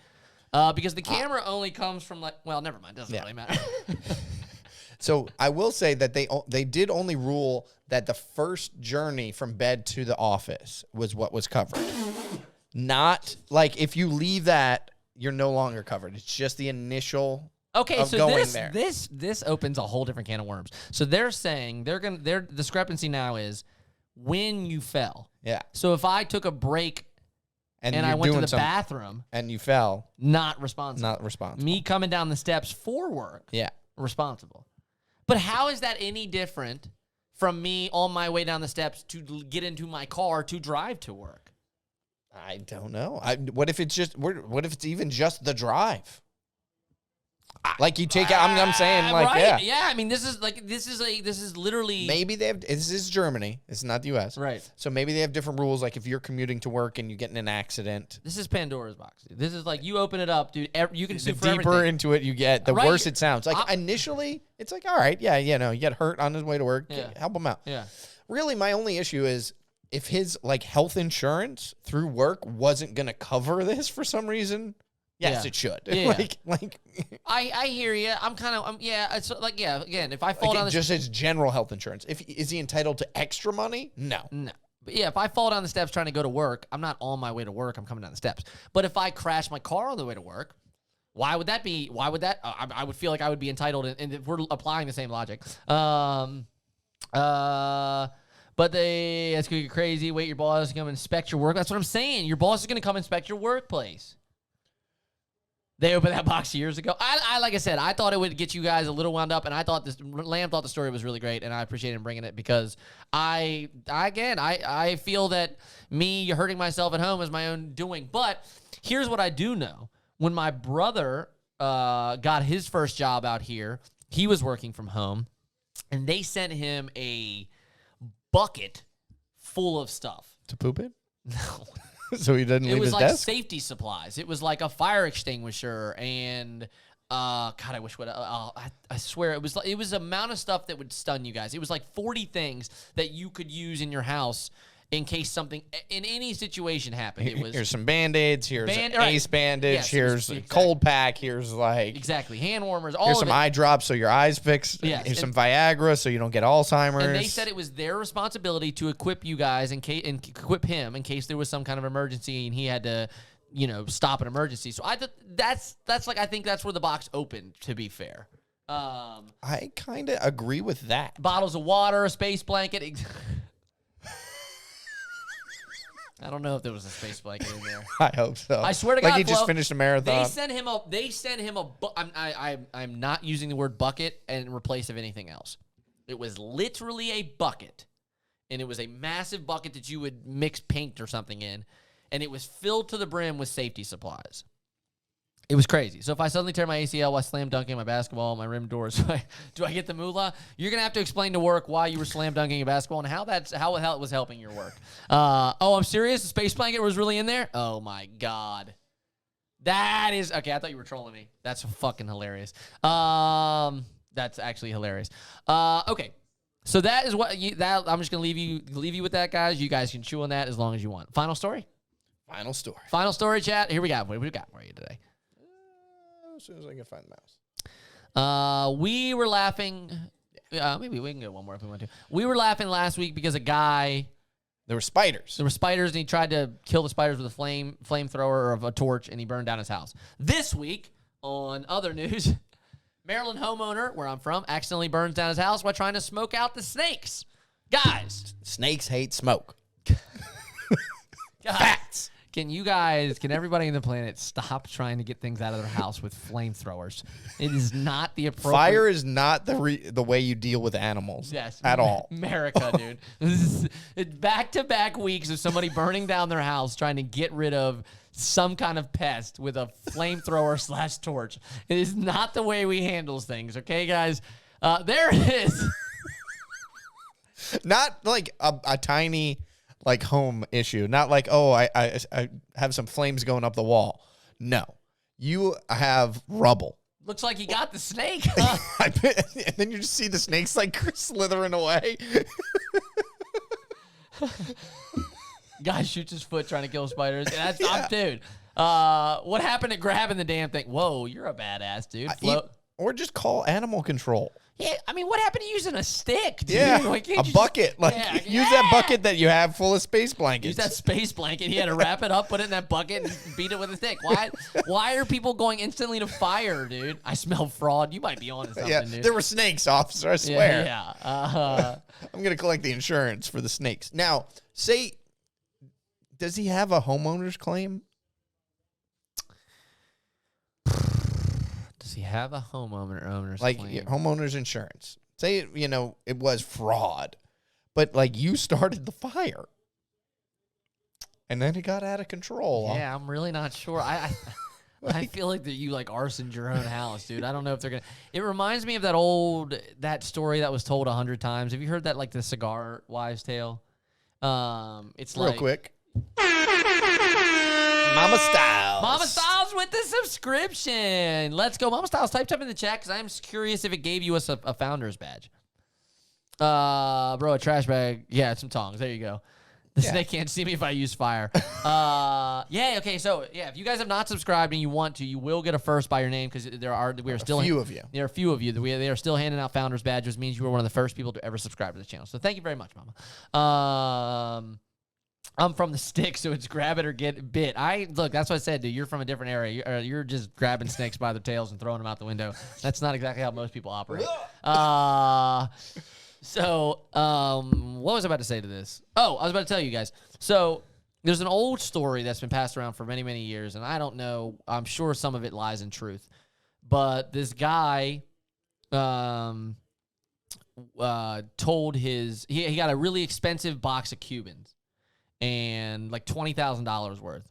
Because the camera only comes from well, never mind. Doesn't really matter. So I will say that they did only rule that the first journey from bed to the office was what was covered. Not like if you leave that, you're no longer covered. It's just the initial. Okay, of so going there. this opens a whole different can of worms. So they're saying their discrepancy now is when you fell. Yeah. So if I took a break and you're I went to doing the bathroom and you fell, not responsible. not responsible. Me coming down the steps for work, Yeah. responsible. But how is that any different from me on my way down the steps to get into my car to drive to work? I don't know. What if it's even just the drive? Like you take out. I'm saying like right. yeah. I mean, this is literally Maybe they have. This is Germany. It's not the U.S. right. So maybe they have different rules. Like if you're commuting to work and you get in an accident, This is Pandora's box. This is like you open it up, dude. You can the sue for deeper everything. into it you get, the Right. worse it sounds. Like initially, it's like all right, yeah, you get hurt on his way to work, Yeah. help him out. Yeah. Really, my only issue is if his like health insurance through work wasn't gonna cover this for some reason. Yes, Yeah. it should. Yeah. like I hear you. It's like again, if I fall down the just his general health insurance. Is he entitled to extra money? No. no. But yeah, if I fall down the steps trying to go to work, I'm not on my way to work. I'm coming down the steps. But if I crash my car on the way to work, why would that be? Why would that? I would feel like I would be entitled, and if we're applying the same logic. But that's gonna get crazy. Wait, your boss is gonna inspect your work. That's what I'm saying. Your boss is gonna come inspect your workplace. They opened that box years ago. I like I said, I thought it would get you guys a little wound up, and I thought Lamb thought the story was really great, and I appreciate him bringing it because I feel that me hurting myself at home is my own doing. But here's what I do know: when my brother got his first job out here, he was working from home, and they sent him a bucket full of stuff. To poop it? No. So he doesn't It leave was his like desk? safety supplies. It was like a fire extinguisher and God, I wish I swear it was amount of stuff that would stun you guys. It was like 40 things that you could use in your house in case something in any situation happened. It was Here's some Band-Aids, here's an right. Ace bandage, Yes, it was- here's a exactly. cold pack, here's like exactly hand warmers, all here's of some it. eye drops so your eyes fixed. Yes, Here's some and- Viagra so you don't get Alzheimer's. And they said it was their responsibility to equip you guys and equip him in case there was some kind of emergency and he had to, stop an emergency. So I I think that's where the box opened. To be fair, I kind of agree with that. bottles of water, a space blanket. I don't know if there was a space blanket in there. I hope so. I swear to like God, he just Flo, finished a marathon. They sent him a. I'm not using the word bucket in replace of anything else. It was literally a bucket, and it was a massive bucket that you would mix paint or something in, and it was filled to the brim with safety supplies. It was crazy. So if I suddenly tear my ACL while slam dunking my basketball, my rim doors, do I get the moolah? You're gonna have to explain to work why you were slam dunking a basketball and how it was helping your work. I'm serious. The space blanket was really in there. Oh my God, that is okay. I thought you were trolling me. That's fucking hilarious. That's actually hilarious. Okay. So that is what I'm just gonna leave you with that, guys. You guys can chew on that as long as you want. Final story, chat. Here we got. What we got for you today? As soon as I can find the mouse. We were laughing. Maybe we can go one more if we want to. We were laughing last week because there were spiders. were spiders, and he tried to kill the spiders with a flamethrower or a torch, and he burned down his house. This week, on other news, Maryland homeowner, where I'm from, accidentally burns down his house while trying to smoke out the snakes. Guys. Snakes hate smoke. Facts. Can everybody on the planet stop trying to get things out of their house with flamethrowers? It is not the appropriate. Fire is not the way you deal with animals. Yes. At all. America, dude. This is back-to-back weeks of somebody burning down their house trying to get rid of some kind of pest with a flamethrower / torch. It is not the way we handle things, okay, guys? There it is. Not like a tiny like home issue. Not like, oh, I have some flames going up the wall. No. You have rubble. Looks like you got the snake. And then you just see the snakes like slithering away. Guy shoots his foot trying to kill spiders. And that's dude. What happened to grabbing the damn thing? Whoa, you're a badass, dude. Or just call animal control. Yeah, I mean, what happened to using a stick, dude? Yeah, Like, a bucket. Use that bucket that you have full of space blankets. Use that space blanket. He had to wrap it up, put it in that bucket, and beat it with a stick. Why are people going instantly to fire, dude? I smell fraud. You might be on to something, dude. There were snakes, officer, I swear. Yeah. I'm going to collect the insurance for the snakes. Now, does he have a homeowner's claim? Does he have a owner's like claim? homeowner's insurance? Say, it was fraud, but like you started the fire and then it got out of control. Yeah, I'm really not sure. I feel like that you like arsoned your own house, dude. I don't know if they're gonna. It reminds me of that story that was told 100 times. Have you heard that, like the cigar wives' tale? It's real like quick. Mama Styles. Mama Styles with the subscription. Let's go. Mama Styles, type in the chat because I'm curious if it gave you us a founder's badge. Bro, a trash bag. Yeah, some tongs. There you go. The snake can't see me if I use fire. Okay. So, if you guys have not subscribed and you want to, you will get a first by your name because there are a few of you. There are a few of you. They are still handing out founders badges. Means you were one of the first people to ever subscribe to the channel. So thank you very much, Mama. I'm from the stick, so it's grab it or get bit. Look, that's what I said, dude. You're from a different area. You're just grabbing snakes by their tails and throwing them out the window. That's not exactly how most people operate. What was I about to say to this? Oh, I was about to tell you guys. So there's an old story that's been passed around for many, many years, and I don't know. I'm sure some of it lies in truth. But this guy told he got a really expensive box of Cubans. And like $20,000 worth.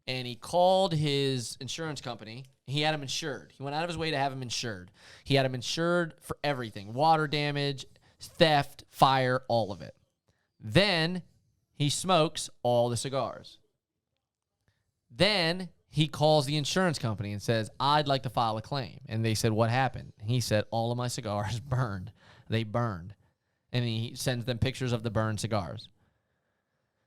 And he called his insurance company. He had him insured. He went out of his way to have him insured. He had him insured for everything. Water damage, theft, fire, all of it. Then he smokes all the cigars. Then he calls the insurance company and says, I'd like to file a claim. And they said, what happened? He said, all of my cigars burned. They burned. And he sends them pictures of the burned cigars.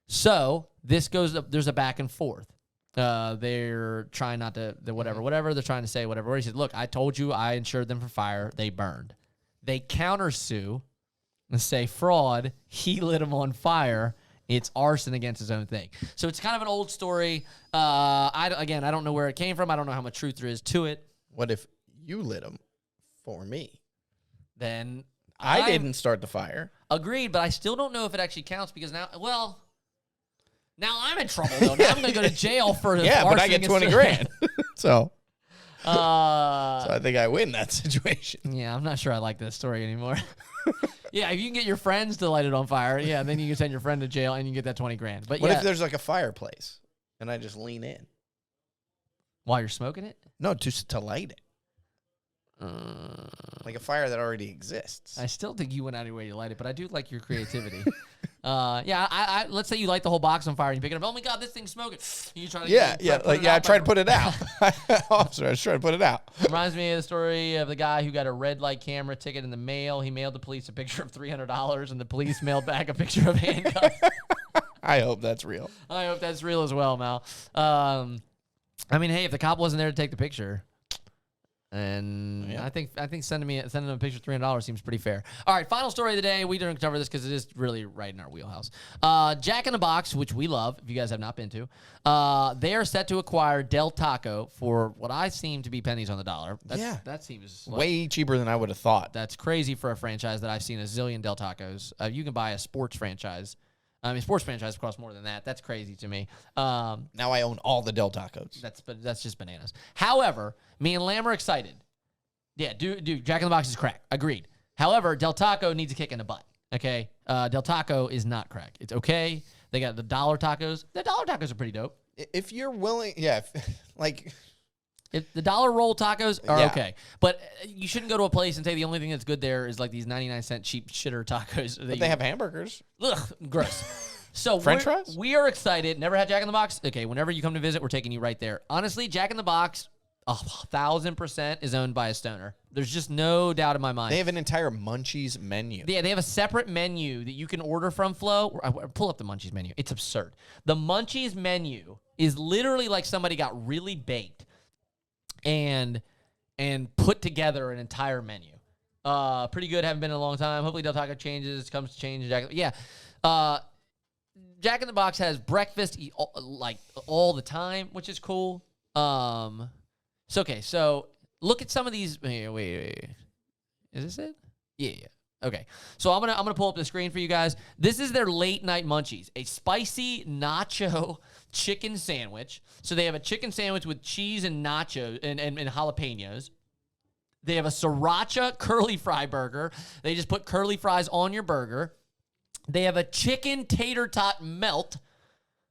So this goes up. There's a back and forth. They're trying not to, whatever. They're trying to say whatever. He said, look, I told you I insured them for fire. They burned. They countersue and say fraud. He lit them on fire. It's arson against his own thing. So it's kind of an old story. I don't know where it came from. I don't know how much truth there is to it. What if you lit them for me? Then I didn't start the fire. Agreed, but I still don't know if it actually counts because now I'm in trouble, though. Now I'm going to go to jail for but I get 20 grand. So I think I win that situation. Yeah, I'm not sure I like this story anymore. Yeah, if you can get your friends to light it on fire, then you can send your friend to jail and you can get that 20 grand. But what if there's like a fireplace and I just lean in? While you're smoking it? No, to light it. Like a fire that already exists. I still think you went out of your way to light it, but I do like your creativity. Let's say you light the whole box on fire and you pick it up. Oh my God, this thing's smoking. You try to I tried to put it out. Officer, I was trying to put it out. Reminds me of the story of the guy who got a red light camera ticket in the mail. He mailed the police a picture of $300, and the police mailed back a picture of handcuffs. I hope that's real. I hope that's real as well, Mal. Hey, if the cop wasn't there to take the picture. And I think sending them a picture $300 seems pretty fair. All right, final story of the day. We didn't cover this because it is really right in our wheelhouse. Jack in the Box, which we love, if you guys have not been to, they are set to acquire Del Taco for what I seem to be pennies on the dollar. That seems way cheaper than I would have thought. That's crazy for a franchise that I've seen a zillion Del Tacos. You can buy a sports franchise. I mean, sports franchise costs more than that. That's crazy to me. Now I own all the Del Tacos. That's just bananas. However, me and Lamb are excited. Yeah, dude, Jack in the Box is crack. Agreed. However, Del Taco needs a kick in the butt. Okay, Del Taco is not crack. It's okay. They got the dollar tacos. The dollar tacos are pretty dope. If you're willing, If the dollar roll tacos are okay, but you shouldn't go to a place and say the only thing that's good there is like these 99-cent cheap shitter tacos. But they have hamburgers. Ugh, gross. So French fries? We are excited. Never had Jack in the Box? Okay, whenever you come to visit, we're taking you right there. Honestly, Jack in the Box, 1,000% is owned by a stoner. There's just no doubt in my mind. They have an entire Munchies menu. Yeah, they have a separate menu that you can order from Flo. Pull up the Munchies menu. It's absurd. The Munchies menu is literally like somebody got really baked and put together an entire menu. Pretty good. Haven't been in a long time. Hopefully Del Taco comes to change. Yeah. Jack in the Box has breakfast like all the time, which is cool. So okay, so look at some of these. Wait. Is this it? Yeah. Okay. So I'm gonna pull up the screen for you guys. This is their late night munchies. A spicy nacho chicken sandwich. So they have a chicken sandwich with cheese and nacho and jalapenos. They have a sriracha curly fry burger. They just put curly fries on your burger. They have a chicken tater tot melt.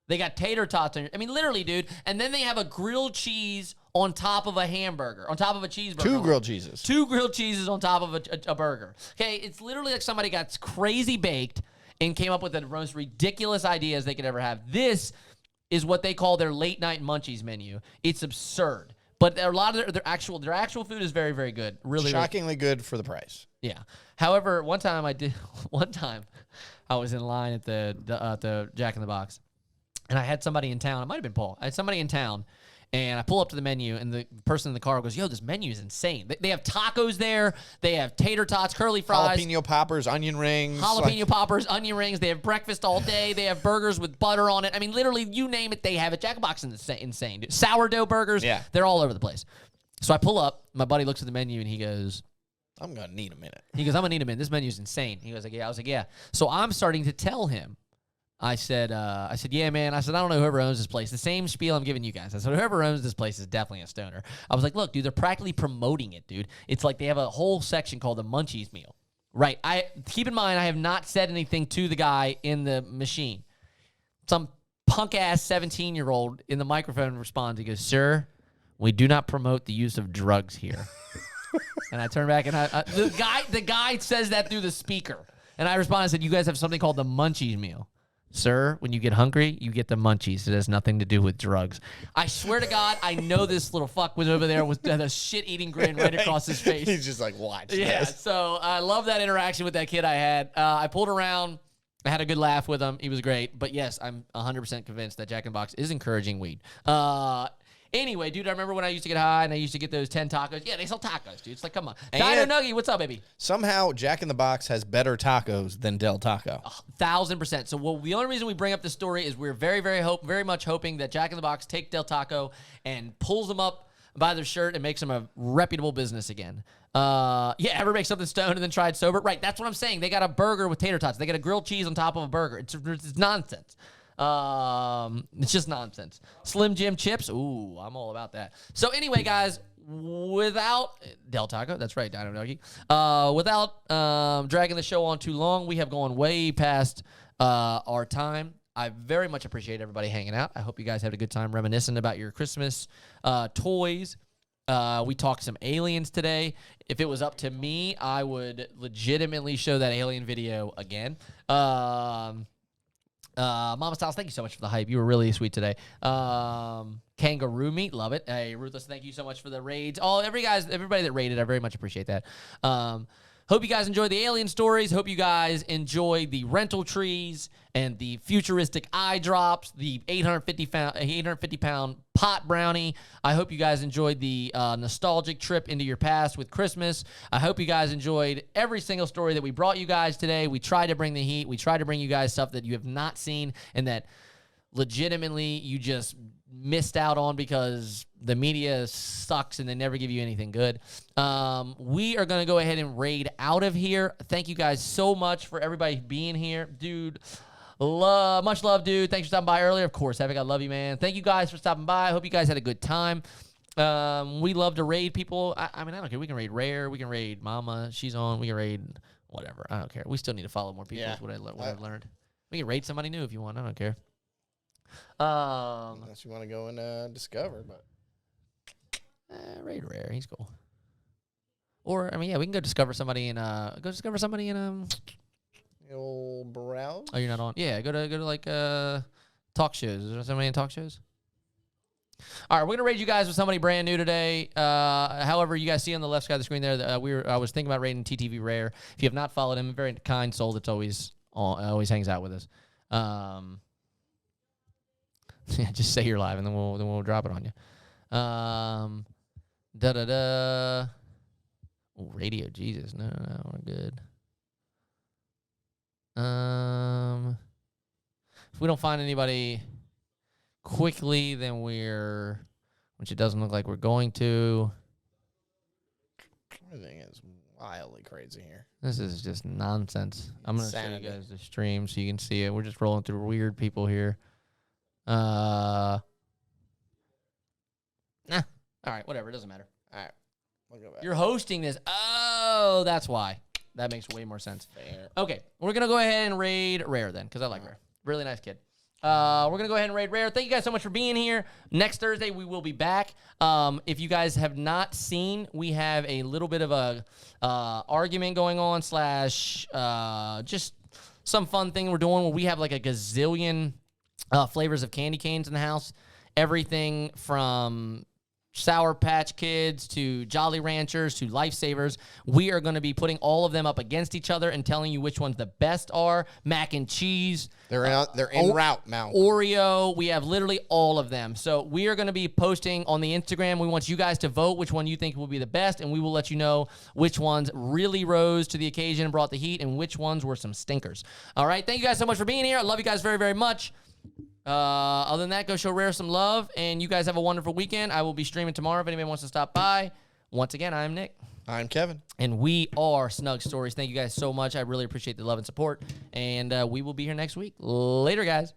They got tater tots on your, I mean, literally, dude. And then they have a grilled cheese on top of a hamburger, on top of a cheeseburger. Two grilled cheeses. Two grilled cheeses on top of a burger. Okay, it's literally like somebody got crazy baked and came up with the most ridiculous ideas they could ever have. This is what they call their late night munchies menu. It's absurd. But a lot of their actual food is very, very good. Really, shockingly good for the price. Yeah. However, one time I was in line at the Jack in the Box, and I had somebody in town. It might have been Paul. I had somebody in town, and I pull up to the menu, and the person in the car goes, "Yo, this menu is insane. They have tacos there. They have tater tots, curly fries, jalapeno poppers, onion rings, poppers, onion rings. They have breakfast all day. They have burgers with butter on it. I mean, literally, you name it, they have it. Jack in the Box is insane. Dude. Sourdough burgers. Yeah. They're all over the place. So I pull up. My buddy looks at the menu, and he goes, I'm going to need a minute. He goes, I'm going to need a minute. This menu's insane. He goes, like, yeah. I was like, yeah. So I'm starting to tell him. I said, yeah, man. I said, I don't know whoever owns this place. The same spiel I'm giving you guys. I said, whoever owns this place is definitely a stoner. I was like, look, dude, they're practically promoting it, dude. It's like they have a whole section called the Munchies meal. Right. Keep in mind, I have not said anything to the guy in the machine. Some punk-ass 17-year-old in the microphone responds. He goes, sir, we do not promote the use of drugs here. And I turn back, and the guy says that through the speaker. And I respond and said, you guys have something called the Munchies meal. Sir, when you get hungry, you get the munchies. It has nothing to do with drugs. I swear to God, I know this little fuck was over there with a shit-eating grin right across his face. He's just like, watch yeah, this. So I love that interaction with that kid I had. I pulled around. I had a good laugh with him. He was great. But yes, I'm 100% convinced that Jack in the Box is encouraging weed. Anyway, dude, I remember when I used to get high and I used to get those 10 tacos. Yeah, they sell tacos, dude. It's like, come on. Dino Nuggie, what's up, baby? Somehow, Jack in the Box has better tacos than Del Taco. 1,000%. So the only reason we bring up this story is we're very much hoping that Jack in the Box takes Del Taco and pulls them up by their shirt and makes them a reputable business again. Ever make something stoned and then tried sober? Right, that's what I'm saying. They got a burger with tater tots. They got a grilled cheese on top of a burger. It's nonsense. It's just nonsense. Slim Jim chips. Ooh, I'm all about that. So anyway, guys, without Del Taco, that's right, Dino Nuggie. Without dragging the show on too long, we have gone way past our time. I very much appreciate everybody hanging out. I hope you guys had a good time reminiscing about your Christmas toys. We talked some aliens today. If it was up to me, I would legitimately show that alien video again. Mama Styles, thank you so much for the hype. You were really sweet today. Kangaroo meat, love it. Hey, Ruthless, thank you so much for the raids. Everybody that raided, I very much appreciate that. Hope you guys enjoy the alien stories. Hope you guys enjoy the rental trees and the futuristic eye drops, the 850-pound pot brownie. I hope you guys enjoyed the nostalgic trip into your past with Christmas. I hope you guys enjoyed every single story that we brought you guys today. We tried to bring the heat. We tried to bring you guys stuff that you have not seen and that legitimately you just missed out on because the media sucks and they never give you anything good. We are going to go ahead and raid out of here. Thank you guys so much for everybody being here. Dude, much love, dude. Thanks for stopping by earlier. Of course, Havoc, I love you, man. Thank you guys for stopping by. I hope you guys had a good time. We love to raid people. I mean, I don't care. We can raid Rare. We can raid Mama. She's on. We can raid whatever. I don't care. We still need to follow more people. Yeah. Is what I've learned. We can raid somebody new if you want. I don't care. Unless you want to go and discover, but raid Rare. He's cool. Or I mean, yeah, we can go discover somebody in the old browse. Oh, you're not on. Yeah, go to like talk shows. Is there somebody in talk shows? All right, we're gonna raid you guys with somebody brand new today. However, you guys see on the left side of the screen there, I was thinking about raiding TTV Rare. If you have not followed him, a very kind soul that's always hangs out with us. Yeah, just say you're live, and then we'll drop it on you. Oh, radio, Jesus, no, we're good. If we don't find anybody quickly, then which it doesn't look like we're going to. Everything is wildly crazy here. This is just nonsense. I'm going to show you Insanity. guys the stream so you can see it. We're just rolling through weird people here. Nah. All right, whatever. It doesn't matter. All right, we'll go back. You're hosting this. Oh, that's why. That makes way more sense. Fair. Okay, we're going to go ahead and raid Rare then, because I like Rare. Really nice kid. We're going to go ahead and raid Rare. Thank you guys so much for being here. Next Thursday, we will be back. If you guys have not seen, we have a little bit of a argument going on / just some fun thing we're doing where we have like a gazillion flavors of candy canes in the house. Everything from Sour Patch Kids to Jolly Ranchers to Lifesavers. We are going to be putting all of them up against each other and telling you which ones the best are. Mac and cheese. They're en route now. Oreo. We have literally all of them. So we are going to be posting on the Instagram. We want you guys to vote which one you think will be the best, and we will let you know which ones really rose to the occasion and brought the heat and which ones were some stinkers. All right. Thank you guys so much for being here. I love you guys very, very much. Other than that, go show Rare some love, and you guys have a wonderful weekend. I will be streaming tomorrow if anybody wants to stop by. Once again, I'm Nick. I'm Kevin. And we are Snug Stories. Thank you guys so much. I really appreciate the love and support, and we will be here next week. Later, guys.